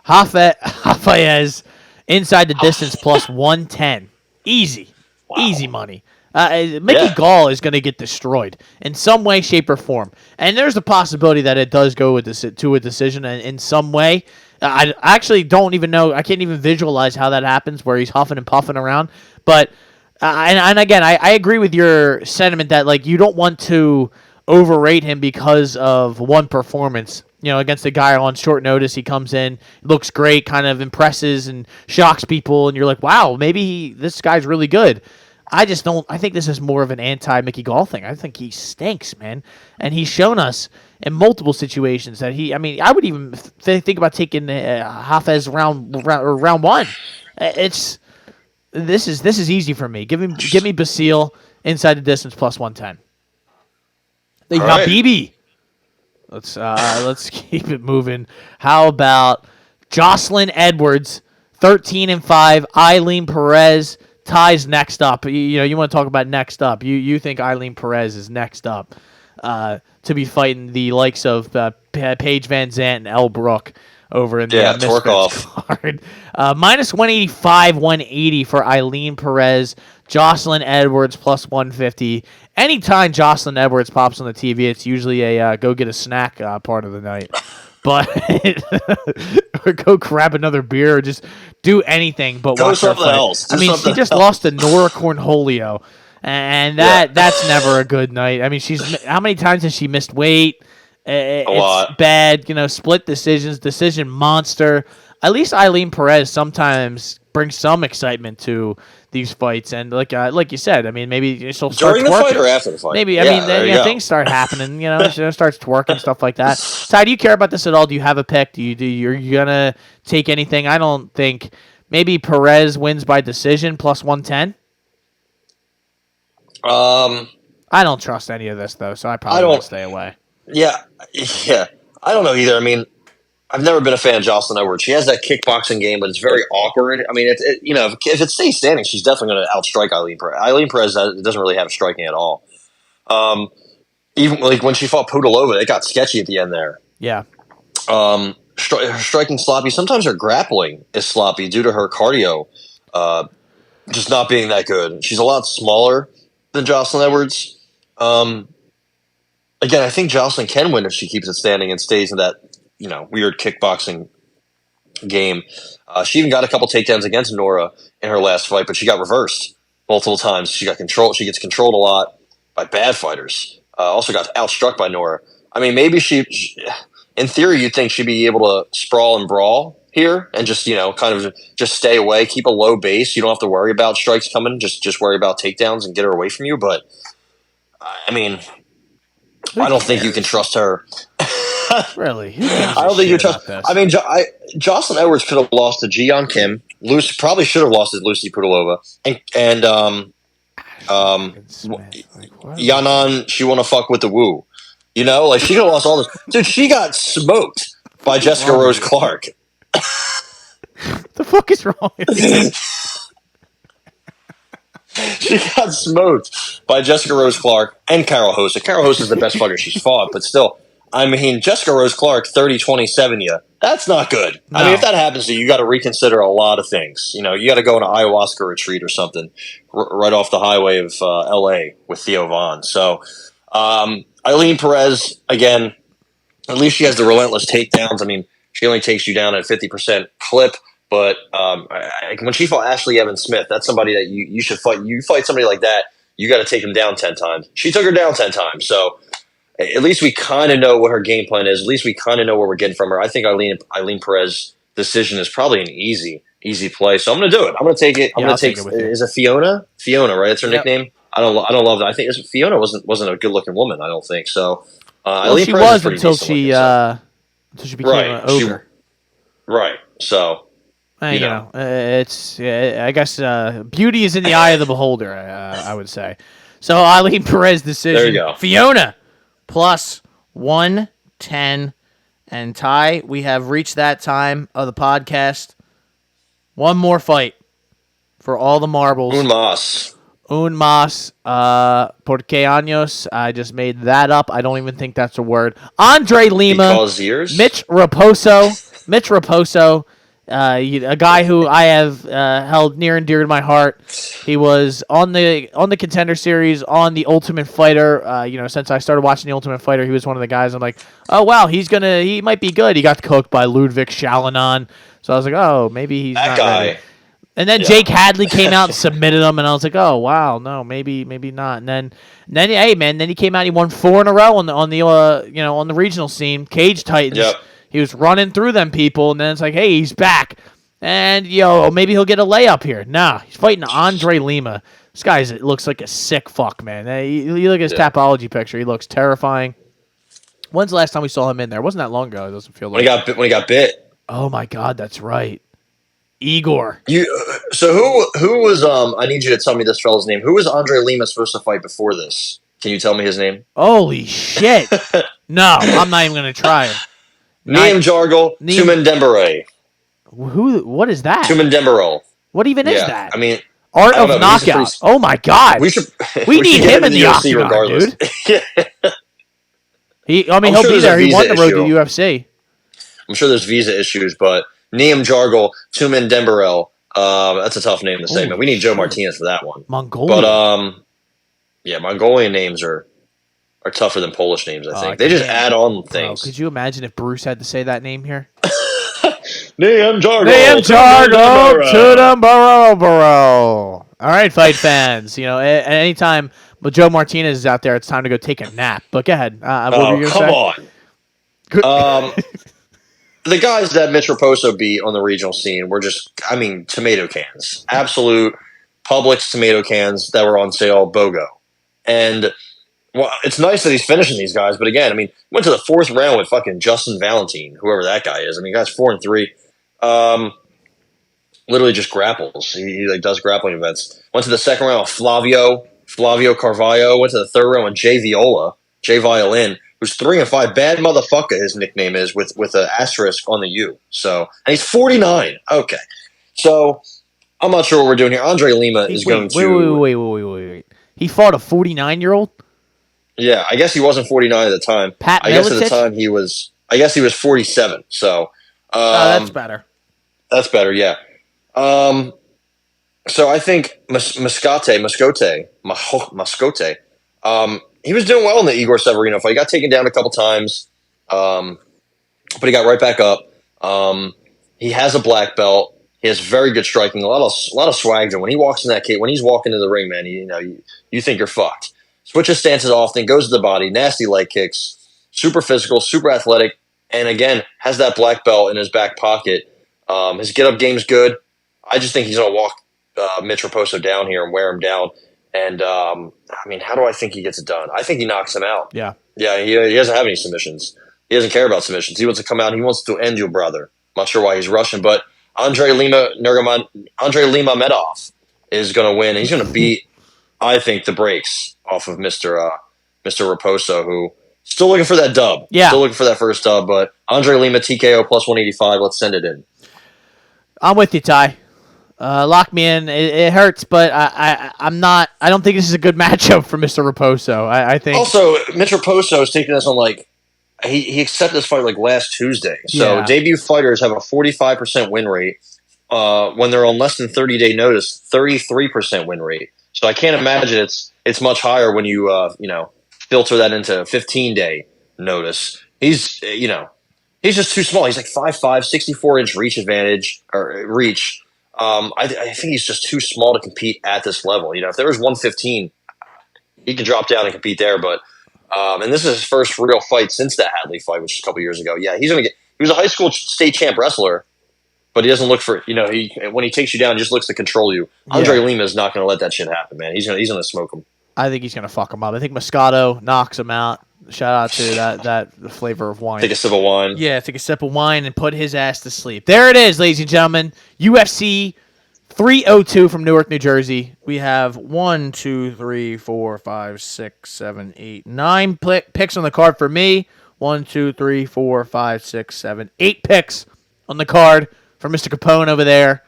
Hafez inside the distance plus 110. Easy. Wow. Easy money. Mickey Gall is going to get destroyed in some way, shape, or form. And there's a possibility that it does go to a decision in some way. I actually don't even know. I can't even visualize how that happens, where he's huffing and puffing around. But and again, I agree with your sentiment that like you don't want to overrate him because of one performance. Against a guy on short notice, he comes in, looks great, kind of impresses and shocks people, and you're like, wow, maybe this guy's really good. I just don't. I think this is more of an anti-Mickey Gall thing. I think he stinks, man, and he's shown us in multiple situations that he. I mean, I would even think about taking Hafez round one. This is easy for me. Give me Basile inside the distance plus 110. They got BB. Let's keep it moving. How about Jocelyn Edwards, 13-5. Eileen Perez. Ty's next up. You want to talk about next up. You think Eileen Perez is next up to be fighting the likes of Paige Van Zandt and Elle Brook over in the Misfits card. Minus 185, 180 for Eileen Perez. Jocelyn Edwards plus 150. Anytime Jocelyn Edwards pops on the TV, it's usually a go get a snack part of the night. But or go grab another beer or just do anything but watch her fight. Else. I mean, she just lost to Nora Cornholio, and that's never a good night. I mean, how many times has she missed weight? It's lot. Bad, split decisions, decision monster. At least Eileen Perez sometimes brings some excitement to these fights, and like you said, I mean, maybe she'll start during the fight or after the fight. Maybe things start happening. She starts twerking stuff like that. Ty, do you care about this at all? Do you have a pick? Are you gonna take anything? I don't think. Maybe Perez wins by decision plus 110. I don't trust any of this though, so I probably won't stay away. Yeah. I don't know either. I mean, I've never been a fan of Jocelyn Edwards. She has that kickboxing game, but it's very awkward. I mean, if it stays standing, she's definitely going to outstrike Eileen Perez. Eileen Perez doesn't really have striking at all. Even like when she fought Pudilova, it got sketchy at the end there. Yeah. Her striking sloppy. Sometimes her grappling is sloppy due to her cardio just not being that good. She's a lot smaller than Jocelyn Edwards. Again, I think Jocelyn can win if she keeps it standing and stays in that weird kickboxing game. She even got a couple takedowns against Nora in her last fight, but she got reversed multiple times. She got controlled. She gets controlled a lot by bad fighters. Also got outstruck by Nora. I mean, maybe she in theory, you'd think she'd be able to sprawl and brawl here and just kind of just stay away, keep a low base. You don't have to worry about strikes coming. Just worry about takedowns and get her away from you. But I mean, I don't think you can trust her. Really? I don't think you trust. I mean, Jocelyn Edwards could have lost to Ji-Yeon Kim. Probably should have lost to Lucy Pudilova. And Yanan, she want to fuck with the Woo. She could have lost all this. Dude, she got smoked by Jessica Rose Clark. The fuck is wrong with you? She got smoked by Jessica Rose Clark and Carol Hosa. Carol Hosa is the best fighter she's fought, but still, I mean, Jessica Rose Clark 30-27 you. That's not good. No. I mean, if that happens to you, you got to reconsider a lot of things. You got to go on an ayahuasca retreat or something right off the highway of L.A. with Theo Vaughn. So, Eileen Perez, again, at least she has the relentless takedowns. I mean, she only takes you down at 50% clip. But when she fought Ashley Evans Smith, that's somebody that you should fight. You fight somebody like that, you got to take him down 10 times. She took her down 10 times. So at least we kind of know what her game plan is. At least we kind of know what we're getting from her. I think Eileen Perez decision is probably an easy play. So I'm going to do it. I'm going to take it. I'm going to take. Is it Fiona? Fiona, right? That's her nickname. I don't love that. I think Fiona wasn't a good looking woman. I don't think so. Eileen Perez was until she became an ogre. Right. So. It's I guess beauty is in the eye of the beholder. I would say. So Eileen Perez decision. There you go. Fiona plus 110, and Ty. We have reached that time of the podcast. One more fight for all the marbles. Un más. Porque años. I just made that up. I don't even think that's a word. Andre Lima. Because years. Mitch Raposo. A guy who I have held near and dear to my heart. He was on the Contender Series, on the Ultimate Fighter. Since I started watching the Ultimate Fighter, he was one of the guys. I'm like, oh wow, he might be good. He got cooked by Ludwig Chalanon, so I was like, oh, maybe he's that not guy. ready. And then Jake Hadley came out and submitted him, and I was like, oh wow, no, maybe not. And then he came out, he won 4 in a row on the regional scene, Cage Titans. Yep. He was running through them people, and then it's like, hey, he's back. And, maybe he'll get a layup here. Nah, he's fighting Andre Lima. This guy looks like a sick fuck, man. You look at his Tapology picture. He looks terrifying. When's the last time we saw him in there? It wasn't that long ago. It doesn't feel like when he got bit. Oh, my God, that's right. Igor. So who was, I need you to tell me this fella's name. Who was Andre Lima supposed to fight before this? Can you tell me his name? Holy shit. No, I'm not even going to try him. Niem Jargal, Tumen Dembele. What is that? Tumen Dembele. What even is that? I mean, Art of Knockout. Oh my God. We need him in the octagon, regardless. Dude. He'll be there. He won the road to UFC. I'm sure there's visa issues, but Niem Jargal, Tumen Dembele. That's a tough name to say, man. We need Joe Martinez for that one. Mongolian. But Mongolian names are tougher than Polish names, I think. They just add on things. Could you imagine if Bruce had to say that name here? Niem Jargal. All right, fight fans. At any time Joe Martinez is out there, it's time to go take a nap. But go ahead. What were you going to say? On. The guys that Mitch Raposo beat on the regional scene were just, tomato cans. Absolute Publix tomato cans that were on sale, BOGO. And well, it's nice that he's finishing these guys, but again, went to the 4th round with fucking Justin Valentine, whoever that guy is. Guy's 4-3. Literally just grapples. He does grappling events. Went to the 2nd round with Flavio Carvalho. Went to the 3rd round with Jay Violin, who's 3-5. Bad motherfucker, his nickname is, with an asterisk on the U. So, and he's 49. Okay. So, I'm not sure what we're doing here. Andre Lima is going to... Wait. He fought a 49-year-old? Yeah, I guess he wasn't 49 at the time. I guess at the time he was 47. So, that's better. That's better, yeah. So I think Mascote, he was doing well in the Igor Severino fight. He got taken down a couple times, but he got right back up. He has a black belt. He has very good striking, a lot of swag. And when he walks in that cage, when he's walking in the ring, man, you think you're fucked. Switches stances often, goes to the body, nasty leg kicks, super physical, super athletic, and again, has that black belt in his back pocket. His get-up game's good. I just think he's going to walk Mitch Raposo down here and wear him down. And, how do I think he gets it done? I think he knocks him out. Yeah. Yeah, he doesn't have any submissions. He doesn't care about submissions. He wants to come out and he wants to end your brother. I'm not sure why he's rushing, but Andre Lima Medov is going to win. He's going to beat, I think, the brakes off of Mr. Raposo, who still looking for that dub. Yeah. Still looking for that first dub, but Andre Lima TKO plus 185. Let's send it in. I'm with you, Ty. Lock me in. It hurts, but I'm not. I don't think this is a good matchup for Mr. Raposo. I think also Mitch Raposo is taking this on he accepted this fight last Tuesday. So debut fighters have a 45% win rate. When they're on less than 30-day notice, 33% win rate. So I can't imagine it's much higher when you filter that into 15-day notice. He's just too small. He's 5'5", 64-inch reach advantage or reach. I think he's just too small to compete at this level. If there was 115, he could drop down and compete there. But and this is his first real fight since that Hadley fight, which was a couple years ago. Yeah, he's gonna get. He was a high school state champ wrestler, but he doesn't look for when he takes you down, he just looks to control you. Andre Lima is not going to let that shit happen, man. He's gonna smoke him. I think he's gonna fuck him up. I think Moscato knocks him out. Shout out to that flavor of wine. Take a sip of wine. Yeah, take a sip of wine and put his ass to sleep. There it is, ladies and gentlemen. UFC 302 from Newark, New Jersey. We have 1, 2, 3, 4, 5, 6, 7, 8, 9 picks on the card for me. 1, 2, 3, 4, 5, 6, 7, 8 picks on the card for Mr. Capone over there.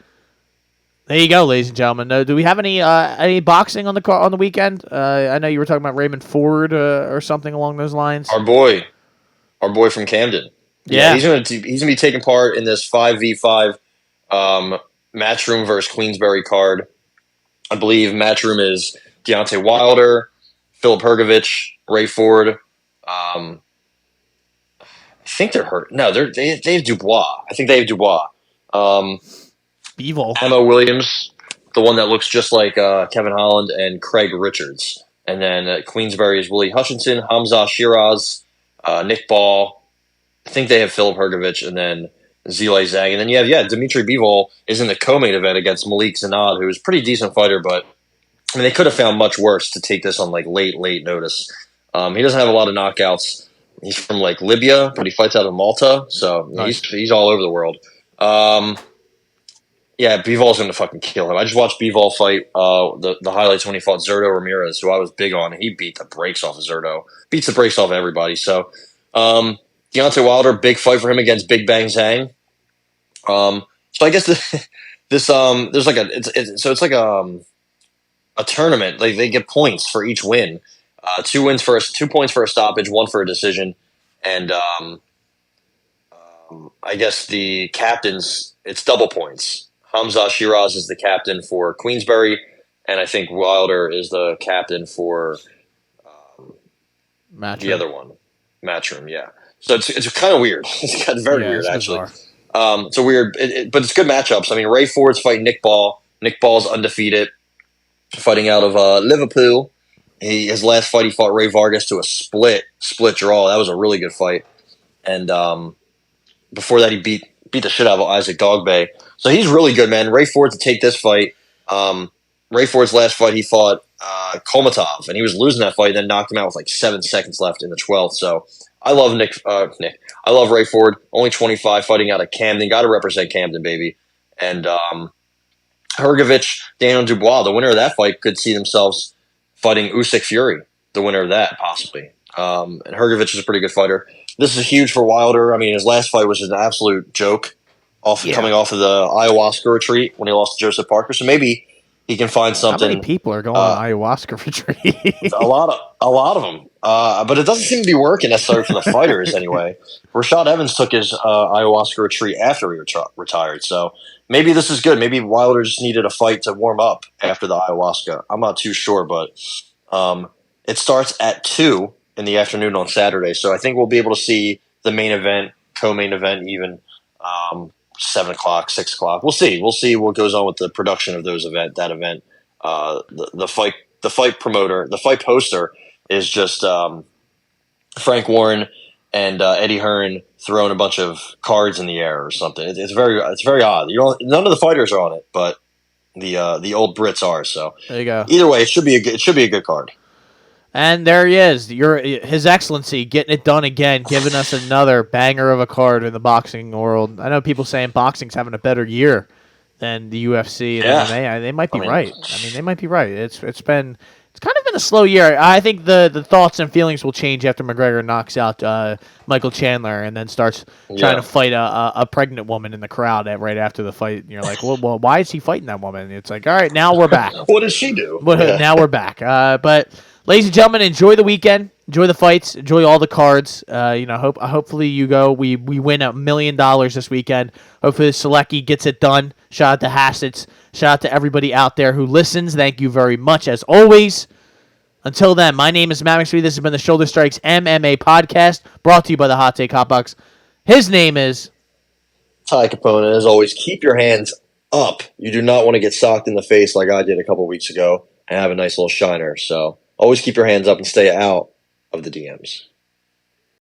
There you go, ladies and gentlemen. Do we have any boxing on the weekend? I know you were talking about Raymond Ford or something along those lines. Our boy from Camden. Yeah, he's gonna be taking part in this 5v5 Matchroom versus Queensberry card. I believe Matchroom is Deontay Wilder, Philip Hergovich, Ray Ford. I think they're hurt. No, they have Dubois. I think they have Dubois. Bivol. Emma Williams, the one that looks just like Kevin Holland, and Craig Richards. And then at Queensberry is Willie Hutchinson, Hamza Shiraz, Nick Ball. I think they have Philip Hergovich, and then Zilay Zhang. And then you have, Dimitri Bivol is in the co-main event against Malik Zanad, who's a pretty decent fighter, but I mean, they could have found much worse to take this on like late notice. He doesn't have a lot of knockouts. He's from like Libya, but he fights out of Malta, so nice. he's all over the world. Yeah, Bivol's going to fucking kill him. I just watched Bivol fight the highlights when he fought Zurdo Ramirez, who I was big on. He beat the brakes off of Zurdo. Beats the brakes off of everybody. So, Deontay Wilder, big fight for him against Big Bang Zhang. So I guess there's like it's like a tournament. Like they get points for each win. 2 points for a stoppage, 1 for a decision, and I guess the captains, it's double points. Hamza Shiraz is the captain for Queensberry, and I think Wilder is the captain for the other one, Matchroom. Yeah, so it's kind of weird. It's very weird, actually. It's a weird, but it's good matchups. I mean, Ray Ford's fighting Nick Ball. Nick Ball's undefeated, fighting out of Liverpool. His last fight, he fought Ray Vargas to a split draw. That was a really good fight, and before that, he beat the shit out of Isaac Dogbe. So he's really good, man. Ray Ford to take this fight. Ray Ford's last fight, he fought Kolmatov, and he was losing that fight, and then knocked him out with like 7 seconds left in the 12th. So I love Nick. I love Ray Ford. Only 25, fighting out of Camden. Got to represent Camden, baby. And Hergovich, Daniel Dubois, the winner of that fight, could see themselves fighting Usyk Fury, the winner of that, possibly. And Hergovich is a pretty good fighter. This is huge for Wilder. I mean, his last fight was an absolute joke, coming off of the ayahuasca retreat when he lost to Joseph Parker. So maybe he can find something. How many people are going on ayahuasca retreat? a lot of them. But it doesn't seem to be working necessarily for the fighters anyway. Rashad Evans took his ayahuasca retreat after he retired. So maybe this is good. Maybe Wilder just needed a fight to warm up after the ayahuasca. I'm not too sure, but it starts at 2 in the afternoon on Saturday. So I think we'll be able to see the main event, co-main event, even 7 o'clock, 6 o'clock. We'll see. We'll see what goes on with the production of that event. The fight promoter, the fight poster is just Frank Warren and Eddie Hearn throwing a bunch of cards in the air or something. It's very odd. None of the fighters are on it, but the old Brits are. So there you go. Either way, it should be a good card. And there he is, His Excellency, getting it done again, giving us another banger of a card in the boxing world. I know people saying boxing's having a better year than the UFC and MMA. They might be right. I mean, they might be right. It's kind of been a slow year. I think the thoughts and feelings will change after McGregor knocks out Michael Chandler and then starts trying to fight a pregnant woman in the crowd right after the fight. And you're like, well, why is he fighting that woman? And it's like, all right, now we're back. What does she do? Now we're back. But ladies and gentlemen, enjoy the weekend. Enjoy the fights. Enjoy all the cards. Hopefully you go. We win $1 million this weekend. Hopefully Selecki gets it done. Shout out to Hassets. Shout out to everybody out there who listens. Thank you very much, as always. Until then, my name is Matt McSweeney. This has been the Shoulder Strikes MMA podcast, brought to you by the Hot Take Hot Box. His name is Ty Capone. And as always, keep your hands up. You do not want to get socked in the face like I did a couple weeks ago and have a nice little shiner. So always keep your hands up and stay out of the DMs.